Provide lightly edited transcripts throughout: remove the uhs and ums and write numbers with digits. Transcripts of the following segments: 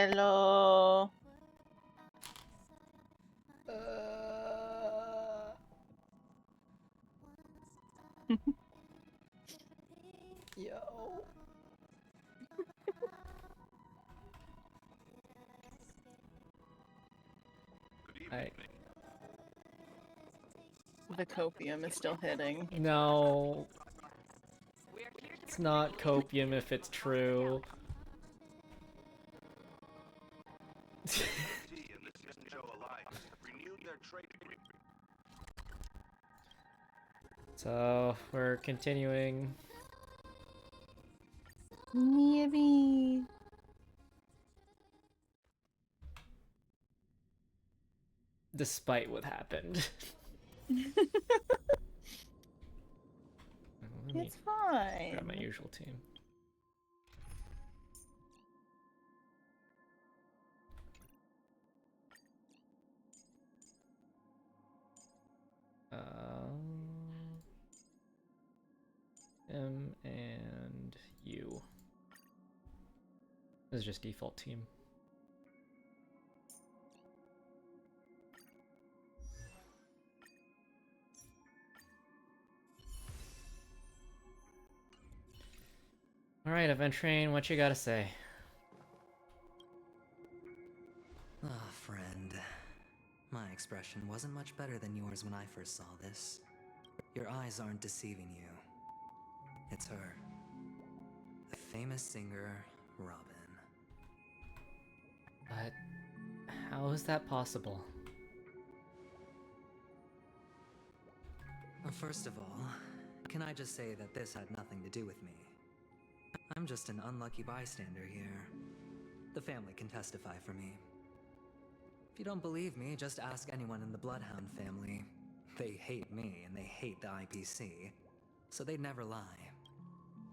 Hello. Yo. The copium is still hitting. No. It's not copium if it's true. So, we're continuing. Maybe. Despite what happened. It's fine. Grab my usual team. M and U. This is just default team. Alright, Aventrain, what you gotta say? Ah, friend. My expression wasn't much better than yours when I first saw this. Your eyes aren't deceiving you. It's her. The famous singer, Robin. But how is that possible? Well, first of all, can I just say that this had nothing to do with me? I'm just an unlucky bystander here. The family can testify for me. If you don't believe me, just ask anyone in the Bloodhound family. They hate me and they hate the IPC, so they'd never lie.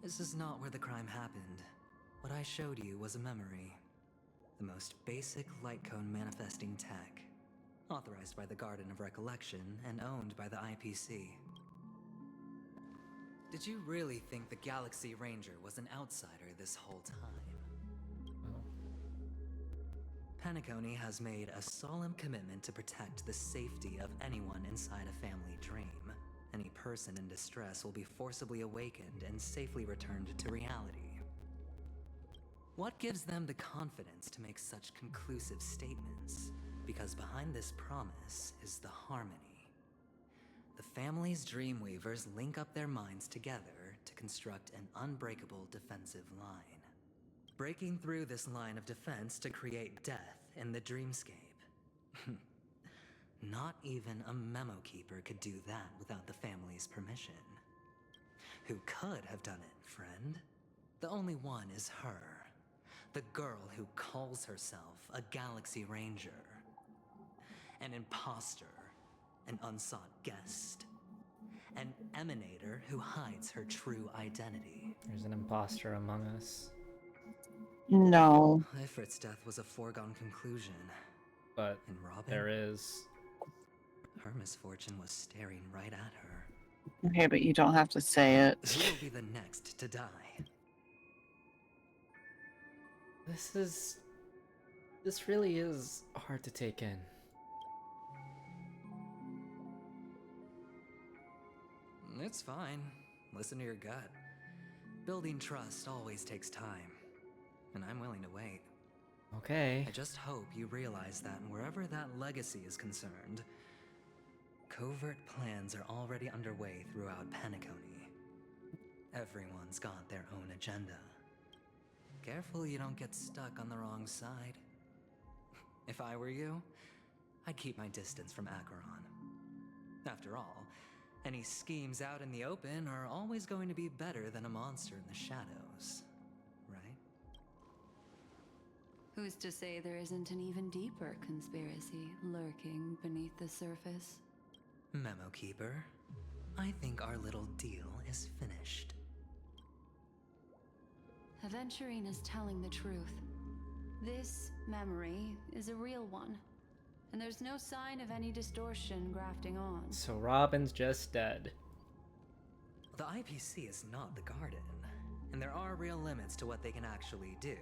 This is not where the crime happened. What I showed you was a memory. The most basic light cone manifesting tech. Authorized by the Garden of Recollection and owned by the IPC. Did you really think the Galaxy Ranger was an outsider this whole time? Penacony has made a solemn commitment to protect the safety of anyone inside a family dream. Any person in distress will be forcibly awakened and safely returned to reality. What gives them the confidence to make such conclusive statements? Because behind this promise is the harmony. The family's Dreamweavers link up their minds together to construct an unbreakable defensive line. Breaking through this line of defense to create death in the dreamscape. Not even a memo keeper could do that without the family's permission. Who could have done it, friend? The only one is her. The girl who calls herself a Galaxy Ranger. An imposter. An unsought guest. An emanator who hides her true identity. There's an imposter among us. No. Ifrit's death was a foregone conclusion. But and Robin, there is. Her misfortune was staring right at her. Okay, but you don't have to say it. Who will be the next to die? This really is hard to take in. It's fine. Listen to your gut. Building trust always takes time. And I'm willing to wait. Okay. I just hope you realize that wherever that legacy is concerned, covert plans are already underway throughout Penacony. Everyone's got their own agenda. Careful you don't get stuck on the wrong side. If I were you, I'd keep my distance from Acheron. After all, any schemes out in the open are always going to be better than a monster in the shadows, right? Who's to say there isn't an even deeper conspiracy lurking beneath the surface? Memo Keeper, I think our little deal is finished. Aventurine is telling the truth. This memory is a real one. And there's no sign of any distortion grafting on. So Robin's just dead. The IPC is not the Garden, and there are real limits to what they can actually do.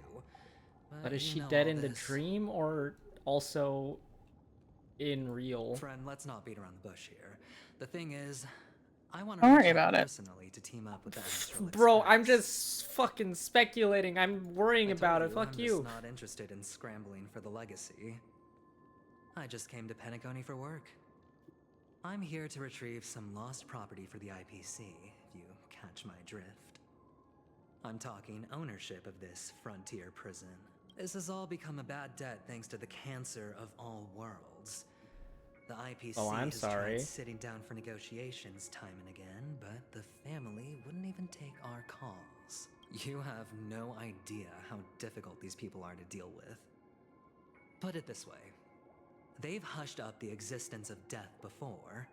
But is you she know dead all in the this. dream or also in real? Friend, let's not beat around the bush here. The thing is, I want Don't to worry reach out about it. personally to team up with the Astral Bro, I'm Express. just fucking speculating. I'm worrying I about told it. you, Fuck I'm you. just not interested in scrambling for the legacy. I just came to Penacony for work. I'm here to retrieve some lost property for the IPC, if you catch my drift. I'm talking ownership of this frontier prison. This has all become a bad debt thanks to the cancer of all worlds. The IPC Oh, I'm has sorry. tried sitting down for negotiations time and again, but the family wouldn't even take our calls. You have no idea how difficult these people are to deal with. Put it this way. They've hushed up the existence of death before,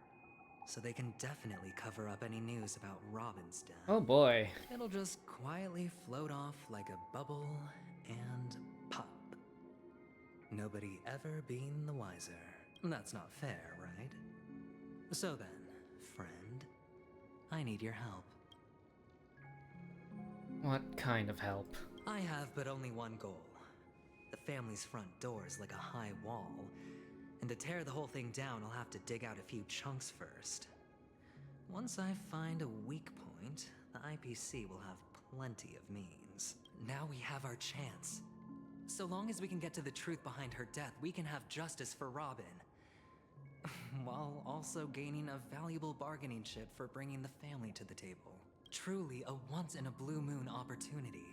so they can definitely cover up any news about Robin's death. Oh boy. It'll just quietly float off like a bubble and pop. Nobody ever being the wiser. That's not fair, right? So then, friend, I need your help. What kind of help? I have but only one goal. The family's front door is like a high wall, and to tear the whole thing down, I'll have to dig out a few chunks first. Once I find a weak point, the IPC will have plenty of means. Now we have our chance. So long as we can get to the truth behind her death, we can have justice for Robin. While also gaining a valuable bargaining chip for bringing the family to the table. Truly a once-in-a-blue-moon opportunity.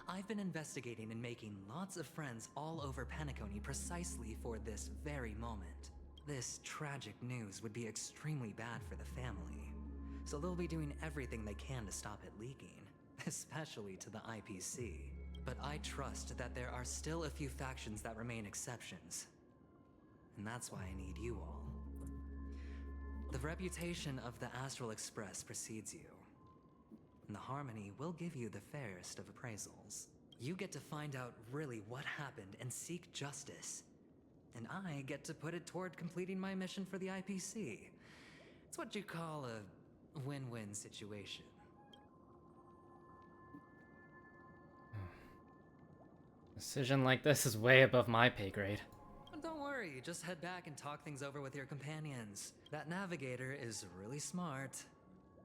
I've been investigating and making lots of friends all over Penacony precisely for this very moment. This tragic news would be extremely bad for the family, so they'll be doing everything they can to stop it leaking, especially to the IPC. But I trust that there are still a few factions that remain exceptions. And that's why I need you all. The reputation of the Astral Express precedes you. And the Harmony will give you the fairest of appraisals. You get to find out really what happened and seek justice. And I get to put it toward completing my mission for the IPC. It's what you call a win-win situation. Decision like this is way above my pay grade. But don't worry, just head back and talk things over with your companions. That navigator is really smart.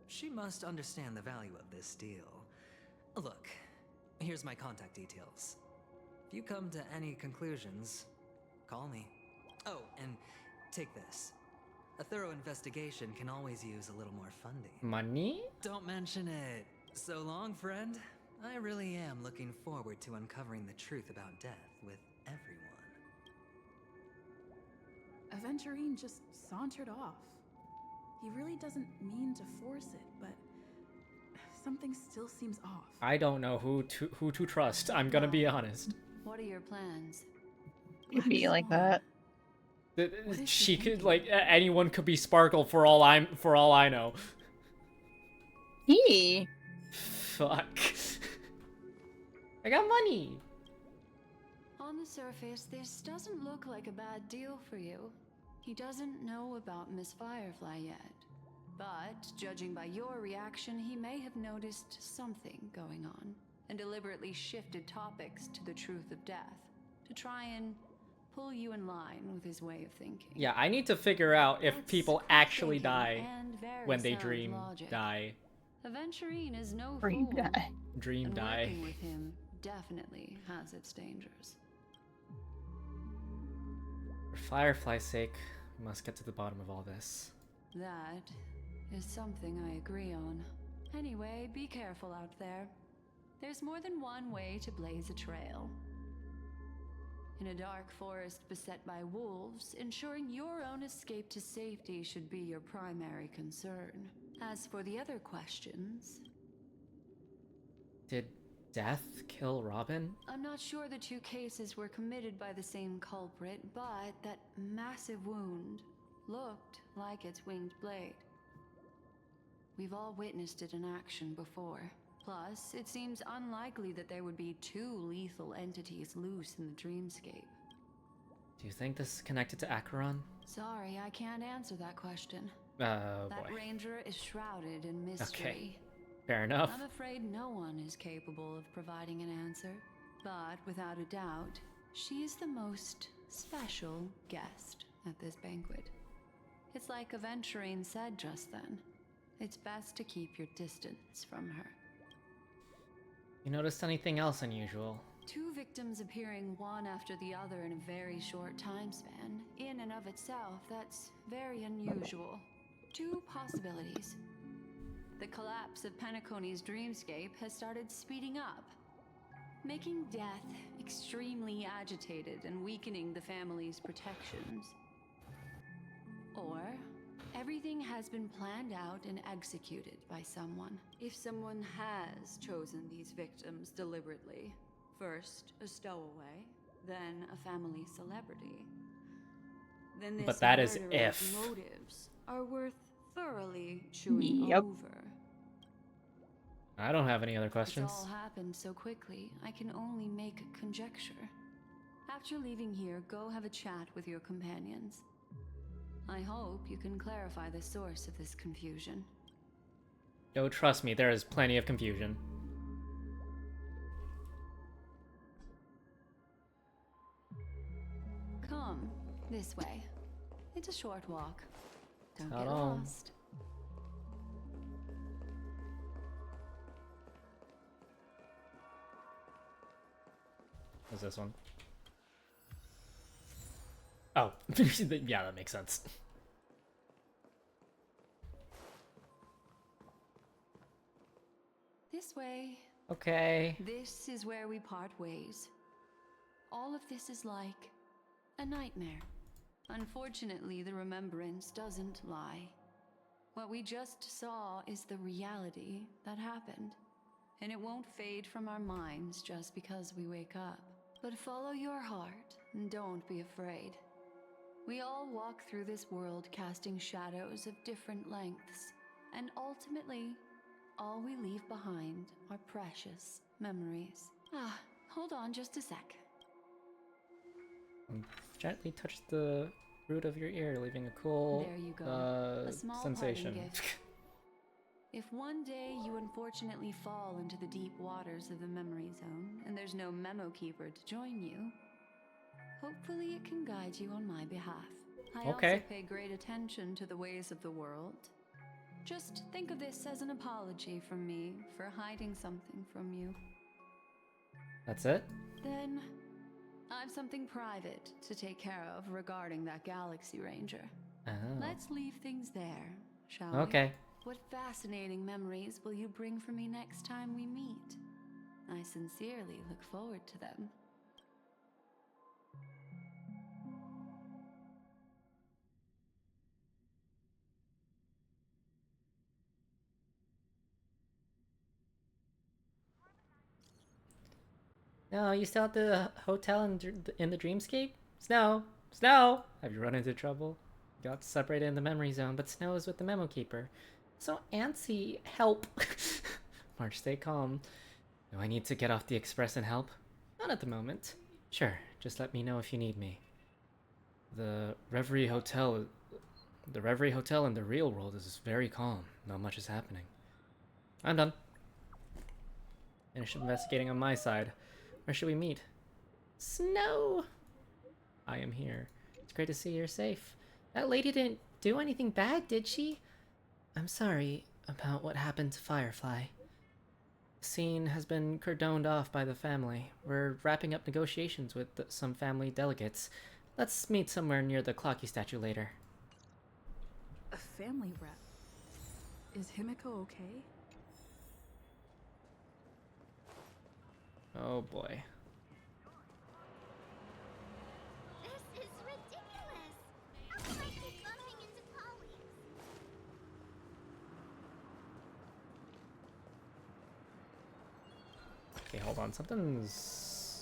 She must understand the value of this deal. Look, here's my contact details. If you come to any conclusions, call me. Oh, and take this. A thorough investigation can always use a little more funding. Money? Don't mention it. So long, friend. I really am looking forward to uncovering the truth about death with everyone. Aventurine just sauntered off. He really doesn't mean to force it, but something still seems off. I don't know who to trust. I'm gonna be honest. What are your plans? It'd be like that. What is She she could thinking? like anyone could be Sparkle for all I know. He. Fuck. I got money. On the surface, this doesn't look like a bad deal for you. He doesn't know about Miss Firefly yet. But, judging by your reaction, he may have noticed something going on, and deliberately shifted topics to the truth of death, to try and pull you in line with his way of thinking. Yeah, I need to figure out if That's people quick actually thinking die and very when they sound dream logic. die. Aventurine is no Dream fool. die. Dream And die. working with him definitely has its dangers. For Firefly's sake, we must get to the bottom of all this. That is something I agree on. Anyway, be careful out there. There's more than one way to blaze a trail. In a dark forest beset by wolves, ensuring your own escape to safety should be your primary concern. As for the other questions, Did death kill Robin? I'm not sure the two cases were committed by the same culprit, but that massive wound looked like its winged blade. We've all witnessed it in action before. Plus, it seems unlikely that there would be two lethal entities loose in the dreamscape. Do you think this is connected to Acheron? Sorry, I can't answer that question. Oh That boy. ranger is shrouded in mystery. Fair enough. I'm afraid no one is capable of providing an answer. But without a doubt, she is the most special guest at this banquet. It's like Aventurine said just then. It's best to keep your distance from her. You noticed anything else unusual? 2 victims appearing one after the other in a very short time span, in and of itself, that's very unusual. 2 possibilities. The collapse of Penacony's dreamscape has started speeding up, making death extremely agitated and weakening the family's protections. Or everything has been planned out and executed by someone. If someone has chosen these victims deliberately, first a stowaway, then a family celebrity, then this But that is murderer's if. motives are worth thoroughly chewing Yep. over. I don't have any other It's questions. all happened so quickly, I can only make conjecture. After leaving here, go have a chat with your companions. I hope you can clarify the source of this confusion. Oh, trust me, there is plenty of confusion. Come, this way. It's a short walk. Don't get Ta-da. lost. What's this one? Oh, yeah, that makes sense. This way. Okay. This is where we part ways. All of this is like a nightmare. Unfortunately, the remembrance doesn't lie. What we just saw is the reality that happened. And it won't fade from our minds just because we wake up. But follow your heart and don't be afraid. We all walk through this world casting shadows of different lengths. And ultimately, all we leave behind are precious memories. Ah, hold on just a sec. Gently touch the root of your ear, leaving a cool There you go. A small sensation. parting gift. If one day you unfortunately fall into the deep waters of the memory zone and there's no memo keeper to join you, hopefully it can guide you on my behalf. I Okay. also pay great attention to the ways of the world. Just think of this as an apology from me for hiding something from you. That's it? Then, I've something private to take care of regarding that Galaxy Ranger. Oh. Let's leave things there, shall we? Okay. What fascinating memories will you bring for me next time we meet? I sincerely look forward to them. No, you still at the hotel in the dreamscape? Snow! Snow! Have you run into trouble? Got separated in the memory zone, but Snow is with the memo keeper. So antsy. Help! March, stay calm. Do I need to get off the express and help? Not at the moment. Sure, just let me know if you need me. The Reverie Hotel in the real world is very calm. Not much is happening. I'm done. Finish investigating on my side. Where should we meet? Snow! I am here. It's great to see you're safe. That lady didn't do anything bad, did she? I'm sorry about what happened to Firefly. The scene has been cordoned off by the family. We're wrapping up negotiations with some family delegates. Let's meet somewhere near the Clocky statue later. A family rep. Is Himiko okay? Oh boy. This is ridiculous! How can I keep bumping into colleagues? Okay, hold on. Something is...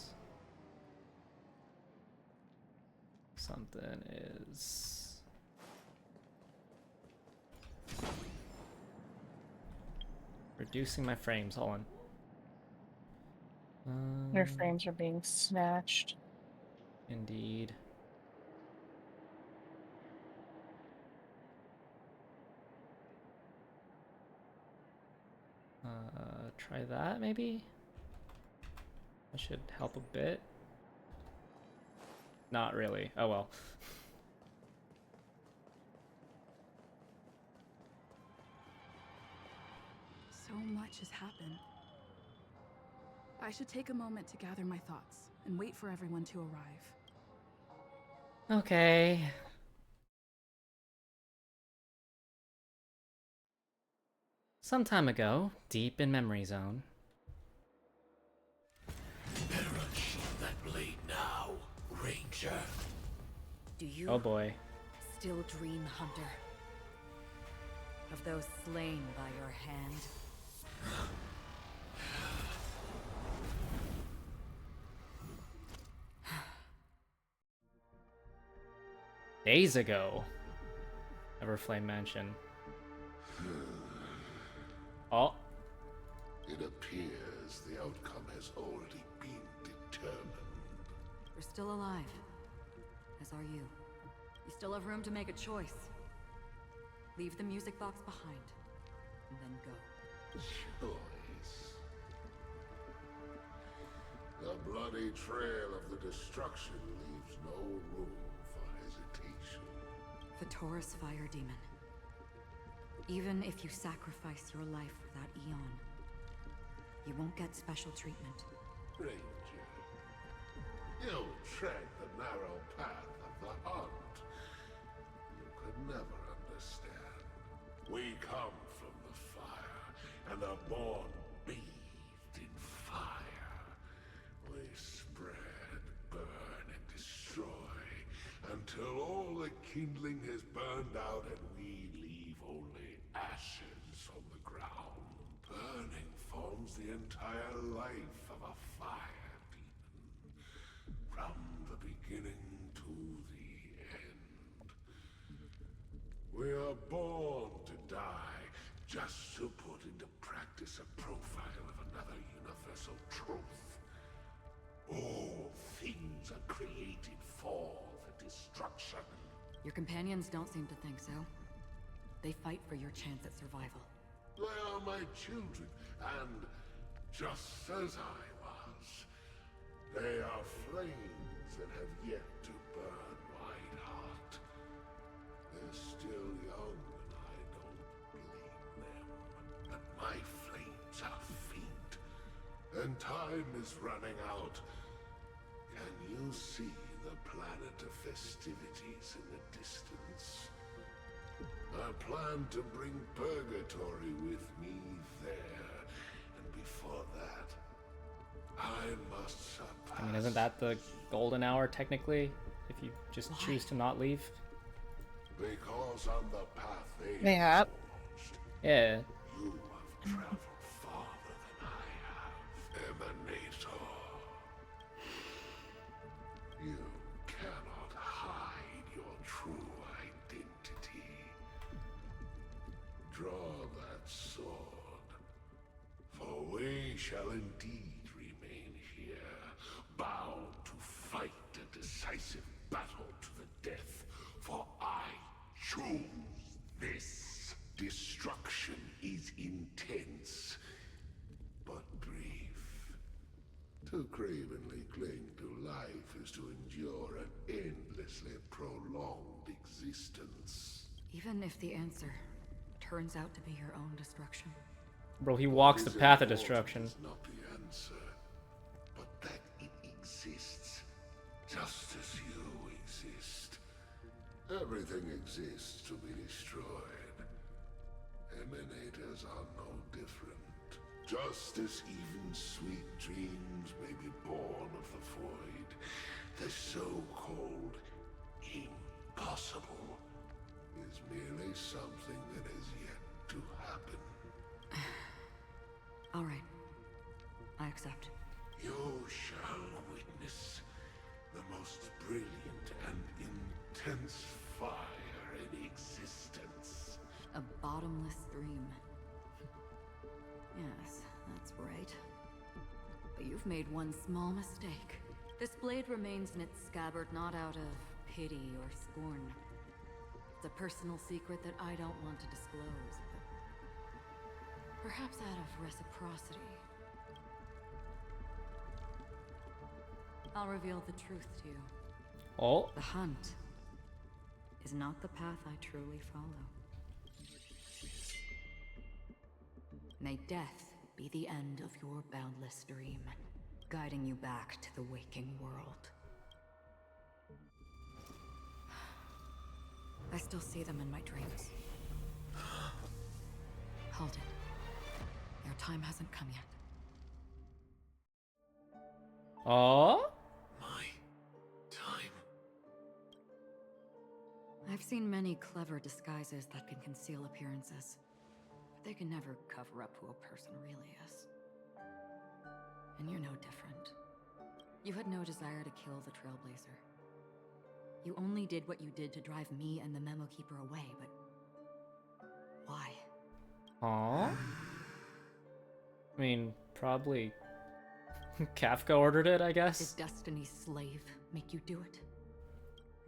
reducing my frames. Hold on. Their frames are being snatched. Indeed. Try that, maybe? That should help a bit. Not really. Oh well. So much has happened. I should take a moment to gather my thoughts and wait for everyone to arrive. Okay. Some time ago, deep in Memory Zone. Better unsheath that blade now, Ranger. Do you Oh boy. still dream, Hunter? Of those slain by your hand? Days ago. Everflame Mansion. Oh. It appears the outcome has already been determined. We're still alive. As are you. You still have room to make a choice. Leave the music box behind. And then go. Choice. The bloody trail of the destruction leaves no room for hesitation. Vatora's fire demon. Even if you sacrifice your life for that eon, you won't get special treatment. Ranger, you tread the narrow path of the hunt. You could never understand. We come from the fire, and are born bathed in fire. We spread, burn, and destroy, until all the kindling has burned out and we leave only ashes on the ground. Burning forms the entire life of a fire demon, from the beginning to the end. We are born to die, just to put into practice a profile of another universal truth. All things are created for the destruction. Your companions don't seem to think so. They fight for your chance at survival. They are my children, and just as I was, they are flames that have yet to burn white hot. They're still young, and I don't blame them. But my flames are faint, and time is running out. Can you see the planet of festivities in the distance? I plan to bring Purgatory with me there, and before that, I must surpass. I mean, isn't that the golden hour technically? If you just choose to not leave? Because on the path They have. forged, Yeah. you have traveled farther than I have, Emanator. You cannot hide your true identity. Draw that sword, for we shall indeed remain here, bound to fight a decisive battle to the death, for I choose this. Destruction is intense, but brief. To cravenly cling to life is to endure an endlessly prolonged existence. Even if the answer turns out to be your own destruction. Bro, he walks the What is path of important destruction. is not the answer, but that it exists, just as you exist. Everything exists to be destroyed. Emanators are no different. Just as even sweet dreams may be born of the void, the so-called impossible is merely something that has yet to happen. All right. I accept. You shall witness the most brilliant and intense fire in existence. A bottomless stream. Yes, that's right. But you've made one small mistake. This blade remains in its scabbard not out of pity or scorn. It's a personal secret that I don't want to disclose, but perhaps out of reciprocity. I'll reveal the truth to you. Oh, The hunt is not the path I truly follow. May death be the end of your boundless dream, guiding you back to the waking world. I still see them in my dreams. Hold it. Your time hasn't come yet. oh, My time. I've seen many clever disguises that can conceal appearances, but they can never cover up who a person really is. And you're no different. You had no desire to kill the Trailblazer. You only did what you did to drive me and the Memo Keeper away, but why? oh. I mean, probably Kafka ordered it, I Did guess. Destiny's slave make you do it?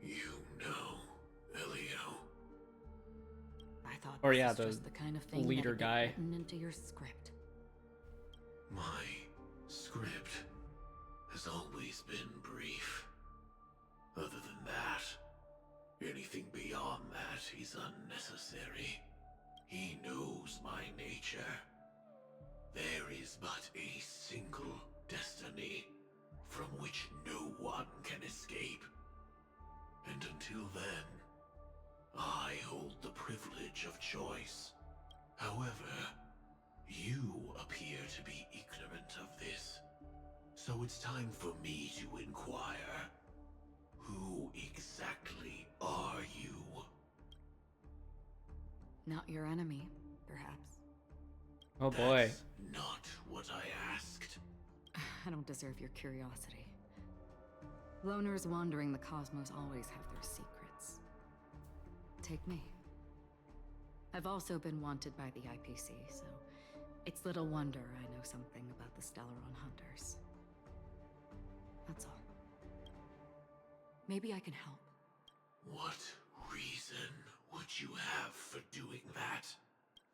You know, Elio. I thought Or this yeah, is the just the kind of thing leader that'd get guy. written into your script. My script has always been brief. Other than that, anything beyond that is unnecessary. He knows my nature. There is but a single destiny from which no one can escape. And until then, I hold the privilege of choice. However, you appear to be ignorant of this. So it's time for me to inquire. Who exactly are you? Not your enemy, perhaps. Oh boy. That's not what I asked. I don't deserve your curiosity. Loners wandering the cosmos always have their secrets. Take me. I've also been wanted by the IPC, so it's little wonder I know something about the Stellaron Hunters. That's all. Maybe I can help. What reason would you have for doing that?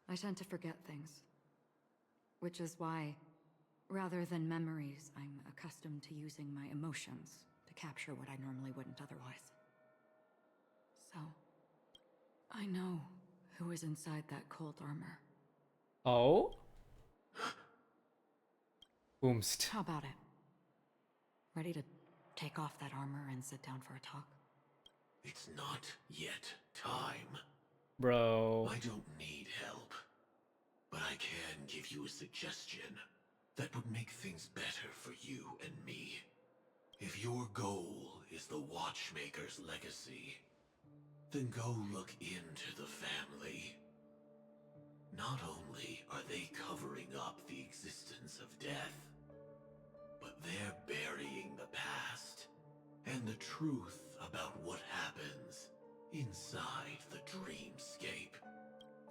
I tend to forget things. Which is why, rather than memories, I'm accustomed to using my emotions to capture what I normally wouldn't otherwise. So, I know who is inside that cold armor. Oh? Boomst. How about it? Ready to take off that armor and sit down for a talk? It's not yet time. Bro. I don't need help, but I can give you a suggestion that would make things better for you and me. If your goal is the Watchmaker's legacy, then go look into the family. Not only are they covering up the existence of death, but they're burying the past and the truth about what happens inside the dreamscape.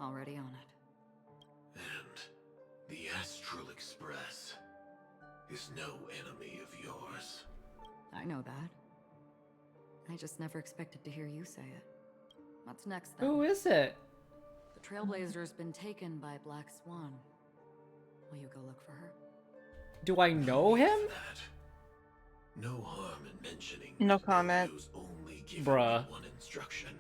Already on it. And the Astral Express is no enemy of yours. I know that. I just never expected to hear you say it. What's next, then? Who is it? The Trailblazer's been taken by Black Swan. Will you go look for her? Do I know him? That. No harm in mentioning. No comment. Those only give Bruh. you one instruction.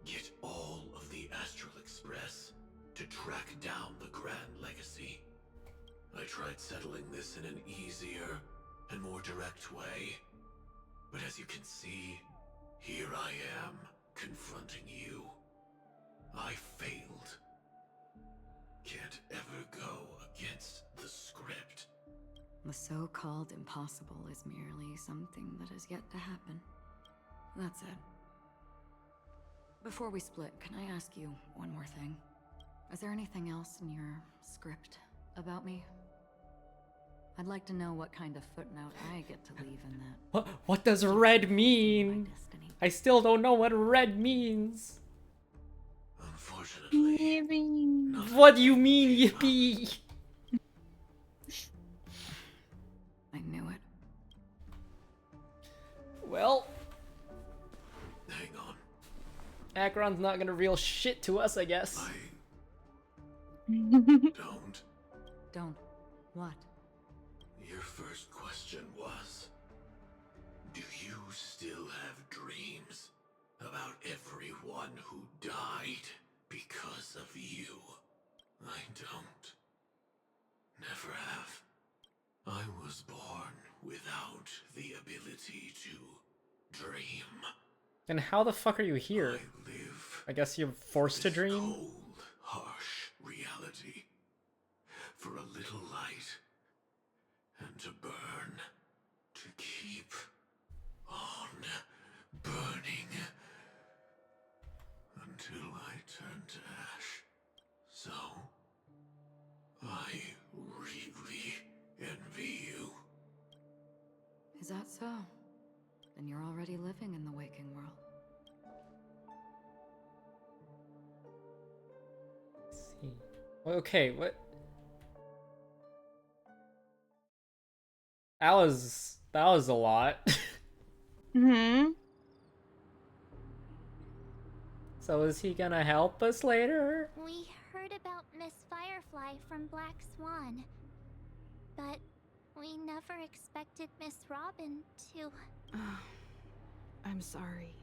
Get all of the Astral Express to track down the Grand Legacy. I tried settling this in an easier and more direct way, but as you can see, here I am, confronting you. I failed. Can't ever go against the script. The so-called impossible is merely something that has yet to happen. That's it. Before we split, can I ask you one more thing? Is there anything else in your script about me? I'd like to know what kind of footnote I get to leave in that. What does red My mean? destiny. I still don't know what red means. Unfortunately, not What do you mean, yippee? I knew it. Well, hang on. Acheron's not gonna reveal shit to us, I guess. Don't. Don't. What? Your first question was, one who died because of you. I don't. Never have. I was born without the ability to dream. And how the fuck are you here? I live I guess you're forced to this dream? cold, harsh reality for a little light and to burn, to keep on burning until I turn to ash. So, I really envy you. Is that so? Then you're already living in the waking world. Let's see. Okay, what? That was a lot. Hmm. So is he gonna help us later? We heard about Miss Firefly from Black Swan, but we never expected Miss Robin to... I'm sorry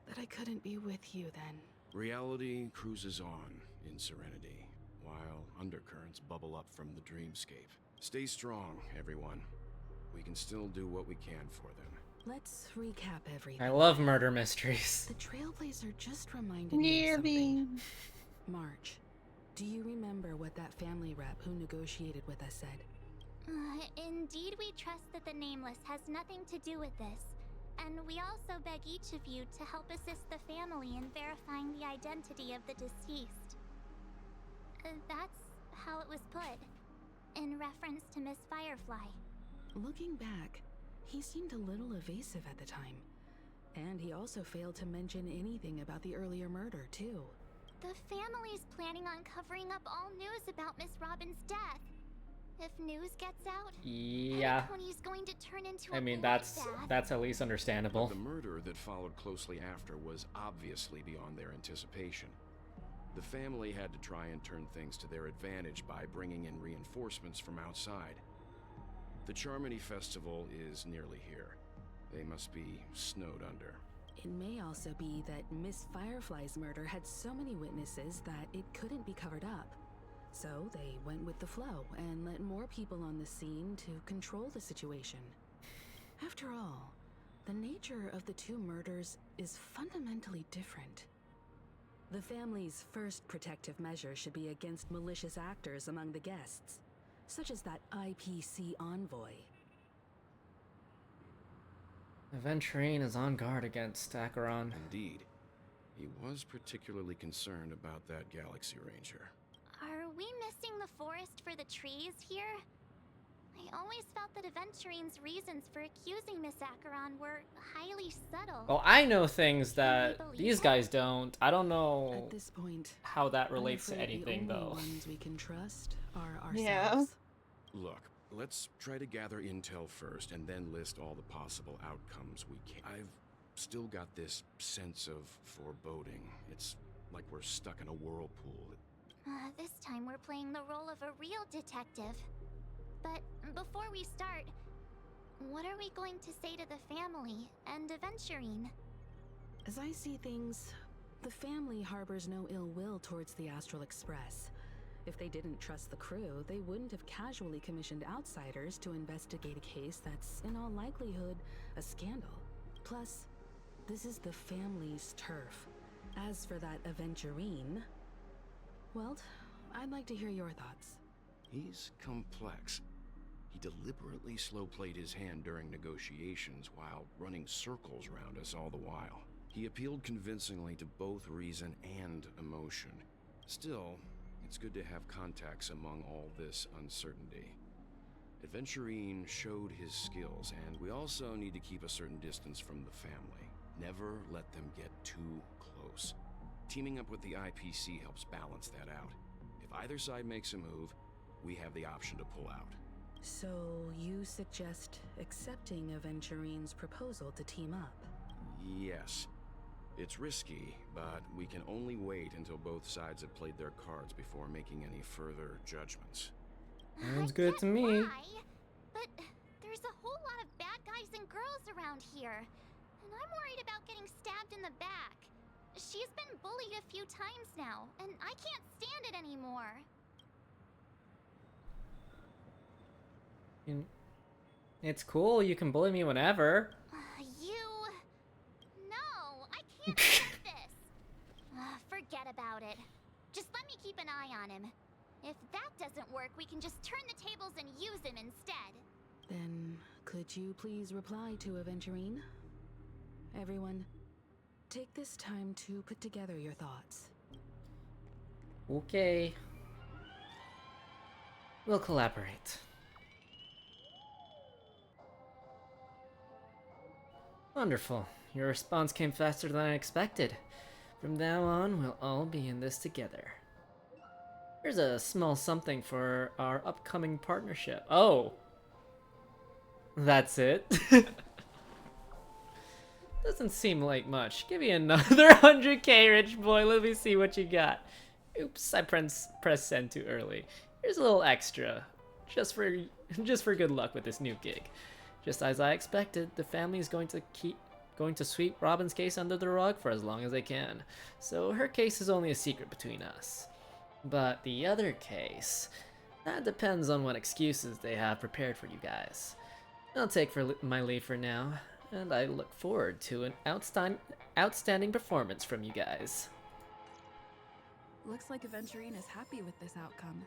that I couldn't be with you then. Reality cruises on in serenity, while undercurrents bubble up from the dreamscape. Stay strong, everyone. We can still do what we can for them. Let's recap everything. I love murder mysteries. The Trailblazer just reminded me of something. Nearly. March, do you remember what that family rep who negotiated with us said? Indeed, we trust that the Nameless has nothing to do with this. And we also beg each of you to help assist the family in verifying the identity of the deceased. That's how it was put, in reference to Miss Firefly. Looking back, he seemed a little evasive at the time. And he also failed to mention anything about the earlier murder, too. The family's planning on covering up all news about Miss Robin's death. If news gets out, Yeah. Pony's going to turn into I a mean, bloodbath. that's at least understandable. The murder that followed closely after was obviously beyond their anticipation. The family had to try and turn things to their advantage by bringing in reinforcements from outside. The Charmony Festival is nearly here. They must be snowed under. It may also be that Miss Firefly's murder had so many witnesses that it couldn't be covered up. So they went with the flow and let more people on the scene to control the situation. After all, the nature of the two murders is fundamentally different. The family's first protective measure should be against malicious actors among the guests, such as that IPC envoy. Aventurine is on guard against Acheron. Indeed. He was particularly concerned about that Galaxy Ranger. Are we missing the forest for the trees here? I always felt that Aventurine's reasons for accusing Miss Acheron were highly subtle. Well, I know things that believe these it? guys don't. I don't know At this point, how that I'm relates to afraid anything, the only though. ones we can trust are ourselves. Yeah. Look, let's try to gather intel first and then list all the possible outcomes we can. I've still got this sense of foreboding. It's like we're stuck in a whirlpool. This time we're playing the role of a real detective. But before we start, what are we going to say to the family and Aventurine? As I see things, the family harbors no ill will towards the Astral Express. If they didn't trust the crew, they wouldn't have casually commissioned outsiders to investigate a case that's, in all likelihood, a scandal. Plus, this is the family's turf. As for that Aventurine, well, I'd like to hear your thoughts. He's complex. He deliberately slow-played his hand during negotiations while running circles around us all the while. He appealed convincingly to both reason and emotion. Still, it's good to have contacts among all this uncertainty. Aventurine showed his skills, and we also need to keep a certain distance from the family. Never let them get too close. Teaming up with the IPC helps balance that out. If either side makes a move, we have the option to pull out. So, you suggest accepting Aventurine's proposal to team up? Yes. It's risky, but we can only wait until both sides have played their cards before making any further judgments. Sounds I good get to me. why, but there's a whole lot of bad guys and girls around here. And I'm worried about getting stabbed in the back. She's been bullied a few times now, and I can't stand it anymore. It's cool, you can bully me whenever. No, I can't accept this. Forget about it. Just let me keep an eye on him. If that doesn't work, we can just turn the tables and use him instead. Then, could you please reply to Aventurine? Everyone, take this time to put together your thoughts. Okay. We'll collaborate. Wonderful. Your response came faster than I expected. From now on, we'll all be in this together. Here's a small something for our upcoming partnership. Oh! That's it? Doesn't seem like much. Give me another 100k, rich boy. Let me see what you got. Oops, I pressed send too early. Here's a little extra. Just for good luck with this new gig. Just as I expected, the family is going to sweep Robin's case under the rug for as long as they can. So her case is only a secret between us. But the other case, that depends on what excuses they have prepared for you guys. I'll take my leave for now, and I look forward to an outstanding performance from you guys. Looks like Aventurine is happy with this outcome.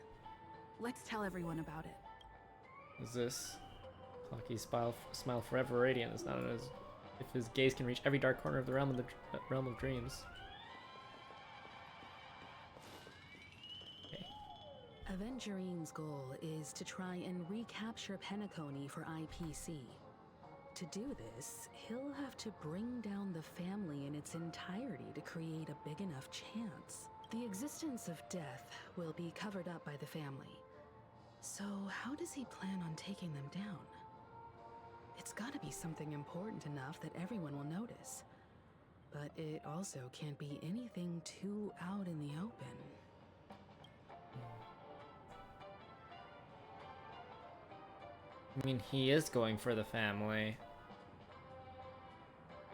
Let's tell everyone about it. Is this Hockey's smile forever radiant? It's not as if his gaze can reach every dark corner of the realm of dreams. Okay. Aventurine's goal is to try and recapture Penacony for IPC. To do this, he'll have to bring down the family in its entirety to create a big enough chance. The existence of death will be covered up by the family. So how does he plan on taking them down? It's gotta be something important enough that everyone will notice. But it also can't be anything too out in the open. I mean, he is going for the family.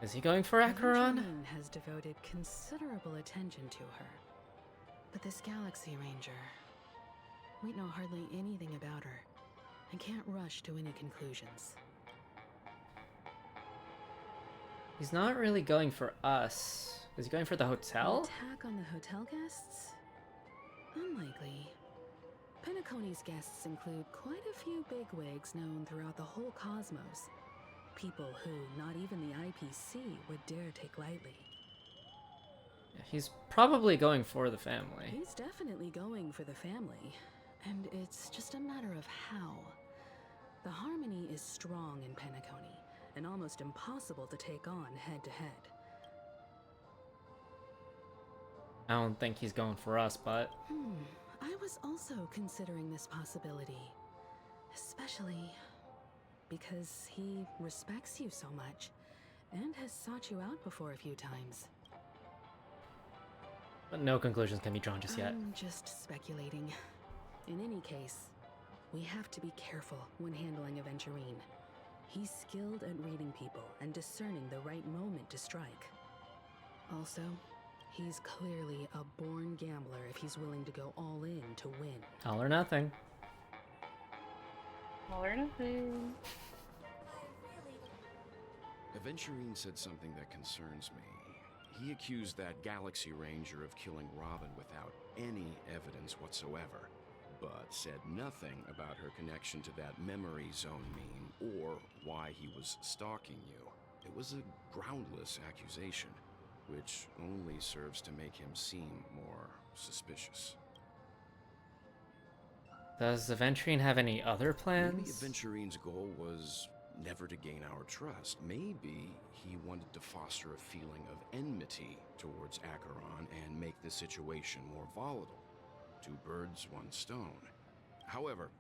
Is he going for Acheron? Aventurine has devoted considerable attention to her. But this Galaxy Ranger, we know hardly anything about her and can't rush to any conclusions. He's not really going for us. Is he going for the hotel? An attack on the hotel guests? Unlikely. Penacony's guests include quite a few bigwigs known throughout the whole cosmos. People who not even the IPC would dare take lightly. Yeah, he's probably going for the family. He's definitely going for the family. And it's just a matter of how. The harmony is strong in Penacony, and almost impossible to take on head-to-head. I don't think he's going for us, but... I was also considering this possibility. Especially because he respects you so much, and has sought you out before a few times. But no conclusions can be drawn just yet. I'm just speculating. In any case, we have to be careful when handling Aventurine. He's skilled at reading people and discerning the right moment to strike. Also, he's clearly a born gambler if he's willing to go all in to win. All or nothing. All or nothing. Aventurine said something that concerns me. He accused that Galaxy Ranger of killing Robin without any evidence whatsoever, but said nothing about her connection to that memory zone meme or why he was stalking you. It was a groundless accusation, which only serves to make him seem more suspicious. Does Aventurine have any other plans? Maybe Aventurine's goal was never to gain our trust. Maybe he wanted to foster a feeling of enmity towards Acheron and make the situation more volatile. Two birds, one stone. However,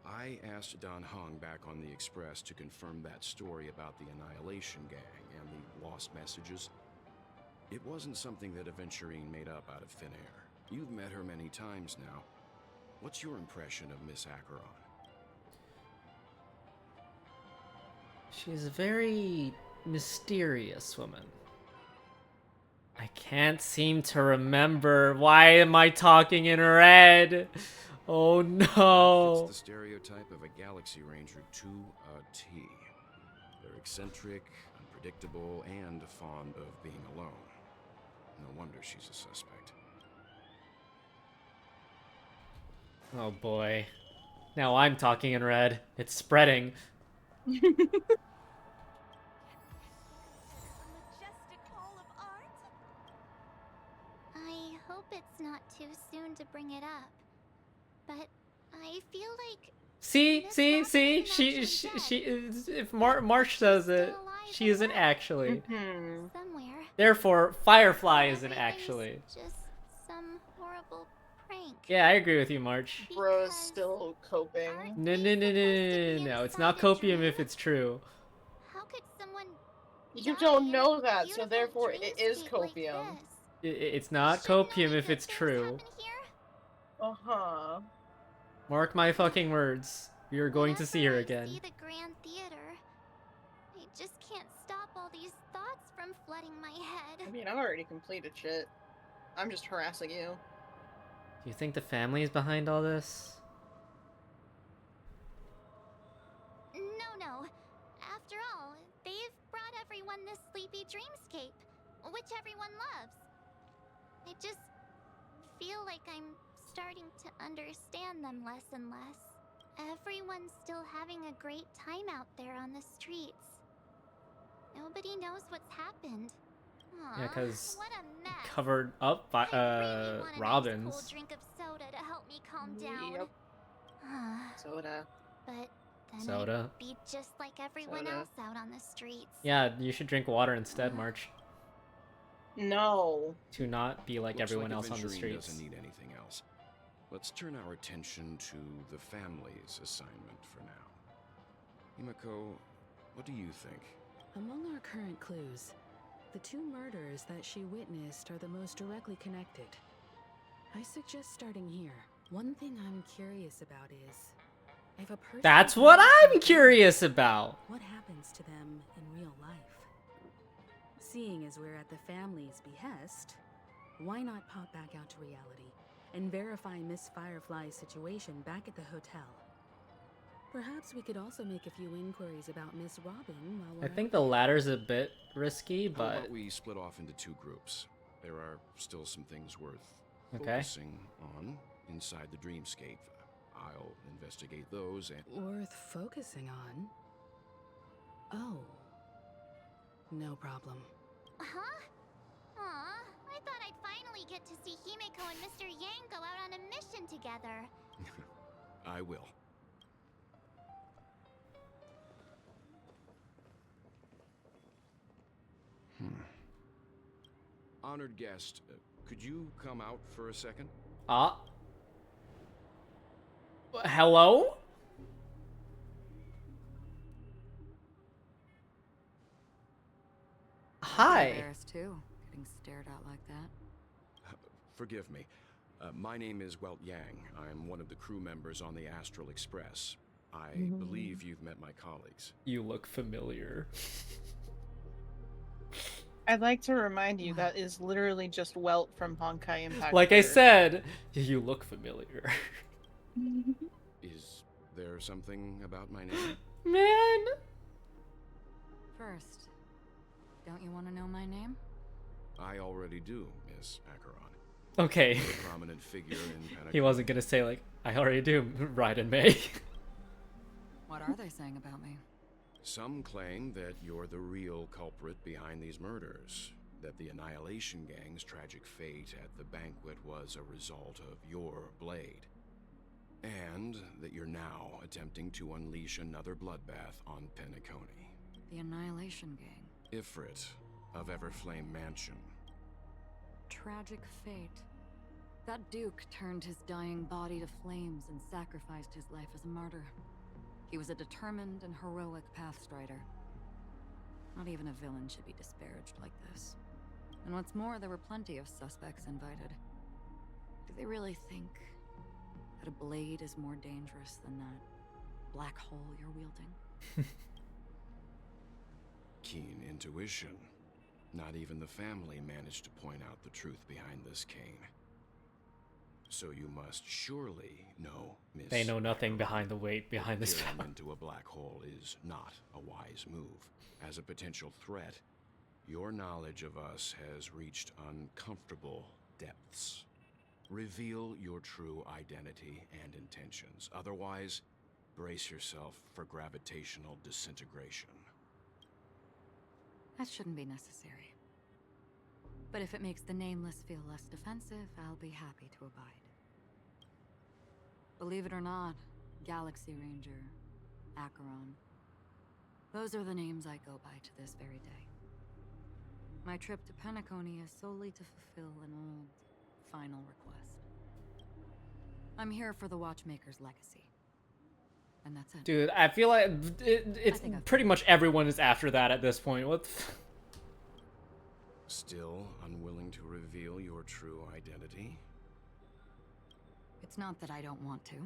I asked Don Hung back on the Express to confirm that story about the Annihilation Gang and the lost messages. It wasn't something that Aventurine made up out of thin air. You've met her many times now. What's your impression of Miss Acheron? She's a very mysterious woman. I can't seem to remember. Why am I talking in red? Oh no. Fits the stereotype of a Galaxy Ranger to a T. They're eccentric, unpredictable, and fond of being alone. No wonder she's a suspect. Oh boy. Now I'm talking in red. It's spreading. Majestic hall of art? I hope it's not too soon to bring it up. But I feel like See, Miss see, Robin see. isn't She actually is. If March says it, still alive she and isn't well. actually. somewhere. Therefore, Firefly isn't Everything's actually. just some horrible prank. Yeah, I agree with you, March. Bro's Because still coping. aren't No, we no, no, supposed to no, be no. It's inside not a copium dream? if it's true. How could someone You die don't in a know that, so beautiful therefore it is dreamscape like copium. this? It's not Shouldn't copium only if good it's things true. happen here? Uh-huh. Mark my fucking words. We are going to see her Whenever I again. see the Grand Theater, I just can't stop all these thoughts from flooding my head. I mean, I've already completed shit. I'm just harassing you. Do you think the family is behind all this? No. After all, they've brought everyone this sleepy dreamscape, which everyone loves. I just feel like I'm starting to understand them less and less. Everyone's still having a great time out there on the streets. Nobody knows what's happened. Yeah, Aw, 'cause what a mess. Covered up by I really want a Robin's. nice cold drink of soda to help me calm down. Yep. Soda. But then Soda. I'd be just like everyone Soda. else out on the streets. Yeah, you should drink water instead, March. No. To not be like Looks everyone like else on the Aventurine streets. doesn't need anything else. Let's turn our attention to the family's assignment for now. Himiko, what do you think? Among our current clues, the two murders that she witnessed are the most directly connected. I suggest starting here. One thing I'm curious about is if a person That's what I'm commits curious about. what happens to them in real life. Seeing as we're at the family's behest, why not pop back out to reality and verify Miss Firefly's situation back at the hotel? Perhaps we could also make a few inquiries about Miss Robin while we're I think the latter's a bit risky, How but about we split off into two groups? There are still some things worth Okay. focusing on inside the dreamscape. I'll investigate those and... worth focusing on. Oh. No problem. Huh? Aw, I thought I'd finally get to see Himiko and Mr. Yang go out on a mission together. I will. Honored guest, could you come out for a second? hello? Hi. Embarrassed too, getting stared at like that. Forgive me. My name is Welt Yang. I'm one of the crew members on the Astral Express. I believe you've met my colleagues. You look familiar. I'd like to remind you that is literally just Welt from Honkai Impact. Like I Third. said, you look familiar. Is there something about my name? Man. First, don't you want to know my name? I already do, Miss Acheron. Okay. You're a prominent figure in Panagon. He wasn't gonna say like, I already do, Raiden May. What are they saying about me? Some claim that you're the real culprit behind these murders, that the Annihilation Gang's tragic fate at the banquet was a result of your blade, and that you're now attempting to unleash another bloodbath on Penacony. The Annihilation Gang. Ifrit of Everflame Mansion. Tragic fate. That Duke turned his dying body to flames and sacrificed his life as a martyr. He was a determined and heroic pathstrider. Not even a villain should be disparaged like this. And what's more, there were plenty of suspects invited. Do they really think that a blade is more dangerous than that black hole you're wielding? Keen intuition. Not even the family managed to point out the truth behind this cane. So you must surely know, Miss. They know nothing behind the weight behind this Peering power. into a black hole is not a wise move. As a potential threat, your knowledge of us has reached uncomfortable depths. Reveal your true identity and intentions. Otherwise, brace yourself for gravitational disintegration. That shouldn't be necessary. But if it makes the Nameless feel less defensive, I'll be happy to abide. Believe it or not, Galaxy Ranger, Acheron. Those are the names I go by to this very day. My trip to Penacony is solely to fulfill an old, final request. I'm here for the Watchmaker's legacy. And that's it. Dude, I feel like it's pretty much everyone is after that at this point. What the Still unwilling to reveal your true identity? It's not that I don't want to.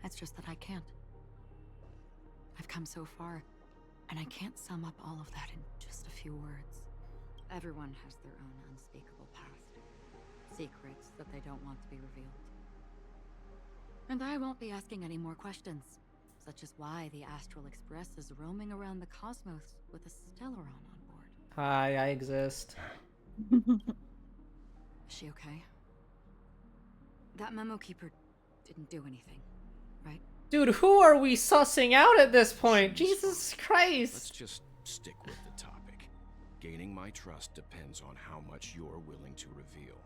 It's just that I can't. I've come so far, and I can't sum up all of that in just a few words. Everyone has their own unspeakable past. Secrets that they don't want to be revealed. And I won't be asking any more questions, such as why the Astral Express is roaming around the cosmos with a Stellaron on board. Hi, I exist. Is she okay? That memo keeper didn't do anything, right? Dude, who are we sussing out at this point? Jesus Christ! Let's just stick with the topic. Gaining my trust depends on how much you're willing to reveal.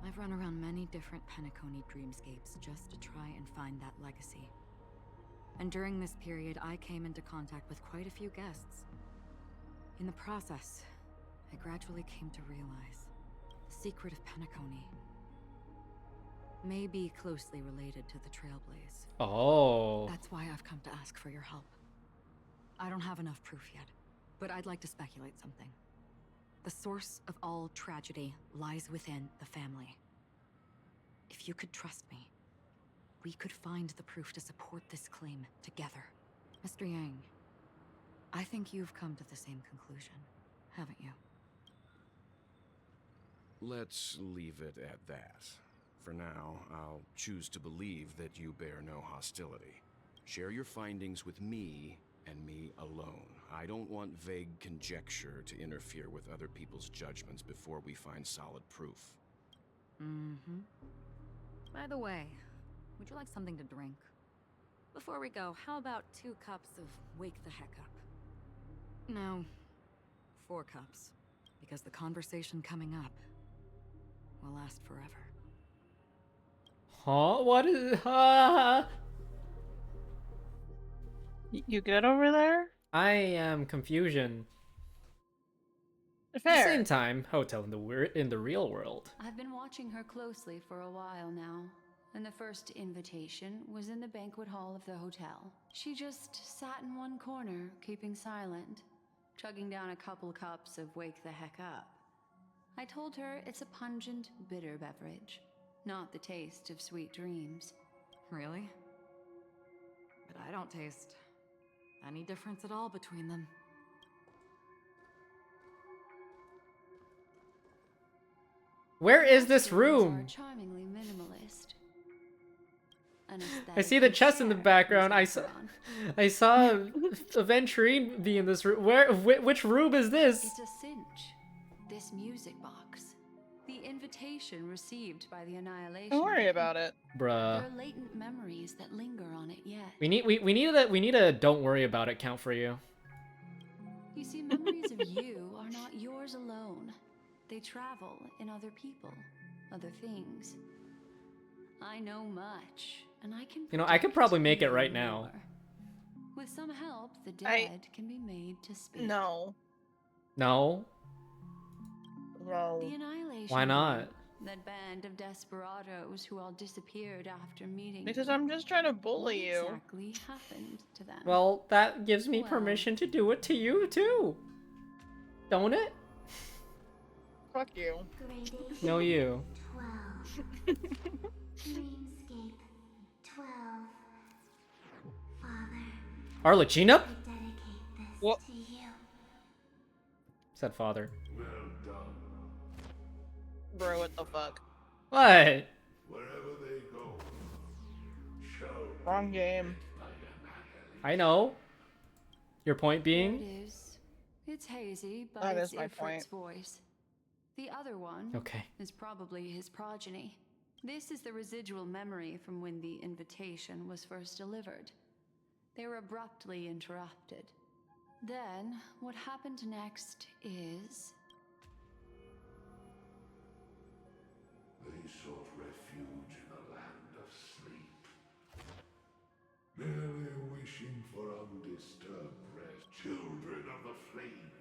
I've run around many different Penacony dreamscapes just to try and find that legacy. And during this period, I came into contact with quite a few guests. In the process, I gradually came to realize the secret of Penacony may be closely related to the Trailblaze. Oh. That's why I've come to ask for your help. I don't have enough proof yet, but I'd like to speculate something. The source of all tragedy lies within the family. If you could trust me, we could find the proof to support this claim together. Mr. Yang, I think you've come to the same conclusion, haven't you? Let's leave it at that. For now, I'll choose to believe that you bear no hostility. Share your findings with me and me alone. I don't want vague conjecture to interfere with other people's judgments before we find solid proof. Mm-hmm. By the way, would you like something to drink? Before we go, how about 2 cups of Wake the Heck Up? No, 4 cups. Because the conversation coming up will last forever. Huh? What is... You good over there? I am confusion. At the Fair. same time, hotel in the real world. I've been watching her closely for a while now, and the first invitation was in the banquet hall of the hotel. She just sat in one corner, keeping silent, chugging down a couple cups of Wake the Heck Up. I told her it's a pungent, bitter beverage, not the taste of sweet dreams. Really? But I don't taste any difference at all between them. Where is this Rooms room? are charmingly minimalist. An I see aesthetic the you chest in the share, background. Miss I saw a Venturine be in this room. Which room is this? It's a cinch. This music box. The invitation received by the Annihilation. Don't worry about it. Bruh. There are latent memories that linger on it yet. We need a don't worry about it count for you. You see, memories of you are not yours alone. They travel in other people, other things. I know much, and I can. You know, I could probably make it even right now. more. With some help, the dead can be made to speak. No. No? No. The Annihilation. Why not? That band of desperados who all disappeared after meeting. Because I'm just trying to bully you. What exactly happened to them? Well, that gives me Well. permission to do it to you too. Don't it? Fuck you. No, you. 12. Dreamscape 12. Father, Arlecchina? I dedicate this What? to you. said father. Well done. Bro, what the fuck? What? Wherever they go, shall Wrong be game. met by annihilation. I know. Your point There it being? is. It's hazy, but That it's is my Ifrit's point. voice. The other one Okay. is probably his progeny. This is the residual memory from when the invitation was first delivered. They were abruptly interrupted. Then, what happened next is... They sought refuge in a land of sleep, merely wishing for undisturbed rest. Children of the flame,